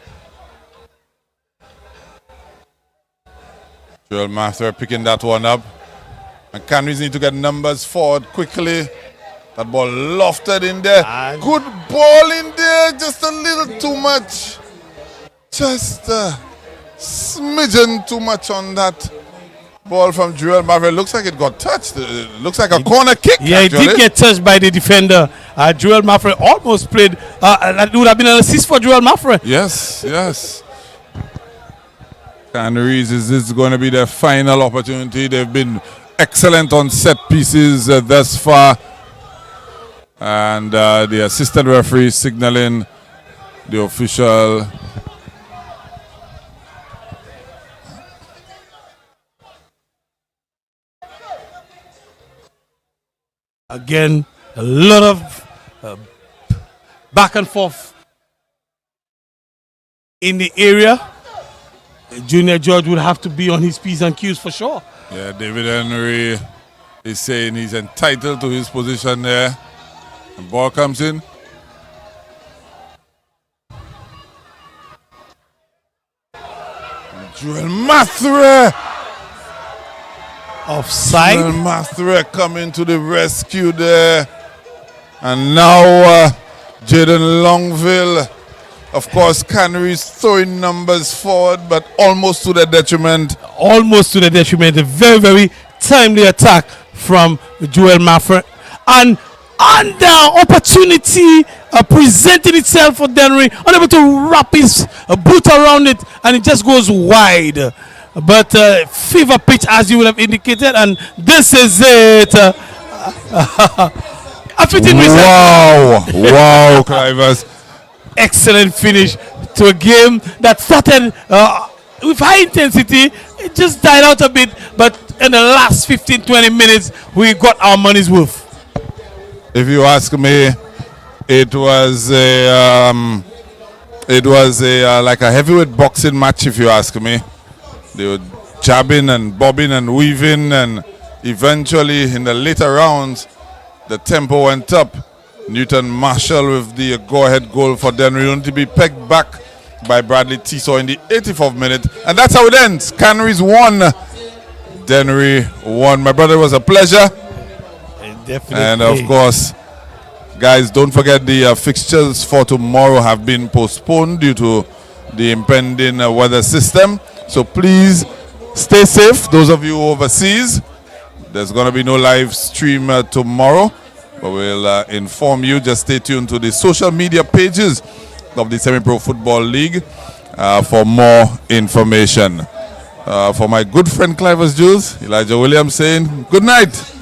Joel Master picking that one up. And Canaries need to get numbers forward quickly. That ball lofted in there. Good ball in there. Just a little too much. Just a smidgen too much on that ball from Joel Maverick. Looks like it got touched. It looks like a corner kick. Yeah, actually. it did get touched by the defender. Joel Maverick almost played. That would have been an assist for Joel Maverick. Yes, yes. Canaries, is this going to be their final opportunity? They've been excellent on set pieces thus far. And the assistant referee signaling the official. Again, a lot of back and forth in the area. Junior George would have to be on his P's and Q's for sure. Yeah, David Henry is saying he's entitled to his position there. The ball comes in. Joel Mathre. Offside. Joel Mathre coming to the rescue there. And now Jaden Longville. Of course, Canaries throwing numbers forward, but almost to their detriment. Almost to the detriment. A very, very timely attack from Joel Maffra. And under opportunity presenting itself for Dennery, unable to wrap his boot around it, and it just goes wide. But fever pitch, as you would have indicated, and this is it. Wow, Clivers. Excellent finish to a game that started with high intensity. It just died out a bit, but in the last 15-20 minutes, we got our money's worth. If you ask me, it was like a heavyweight boxing match. If you ask me, they were jabbing and bobbing and weaving, and eventually in the later rounds, the tempo went up. Newton Marshall with the go-ahead goal for Dennery, only to be pegged back by Bradley Tiso in the 84th minute. And that's how it ends. Canaries won. Dennery won. My brother, it was a pleasure. Definitely. And of course, guys, don't forget the fixtures for tomorrow have been postponed due to the impending weather system. So please stay safe, those of you overseas. There's going to be no live stream tomorrow. But we'll inform you. Just stay tuned to the social media pages of the Semi-Pro Football League for more information. For my good friend Clivers Jules, Elijah Williams saying good night.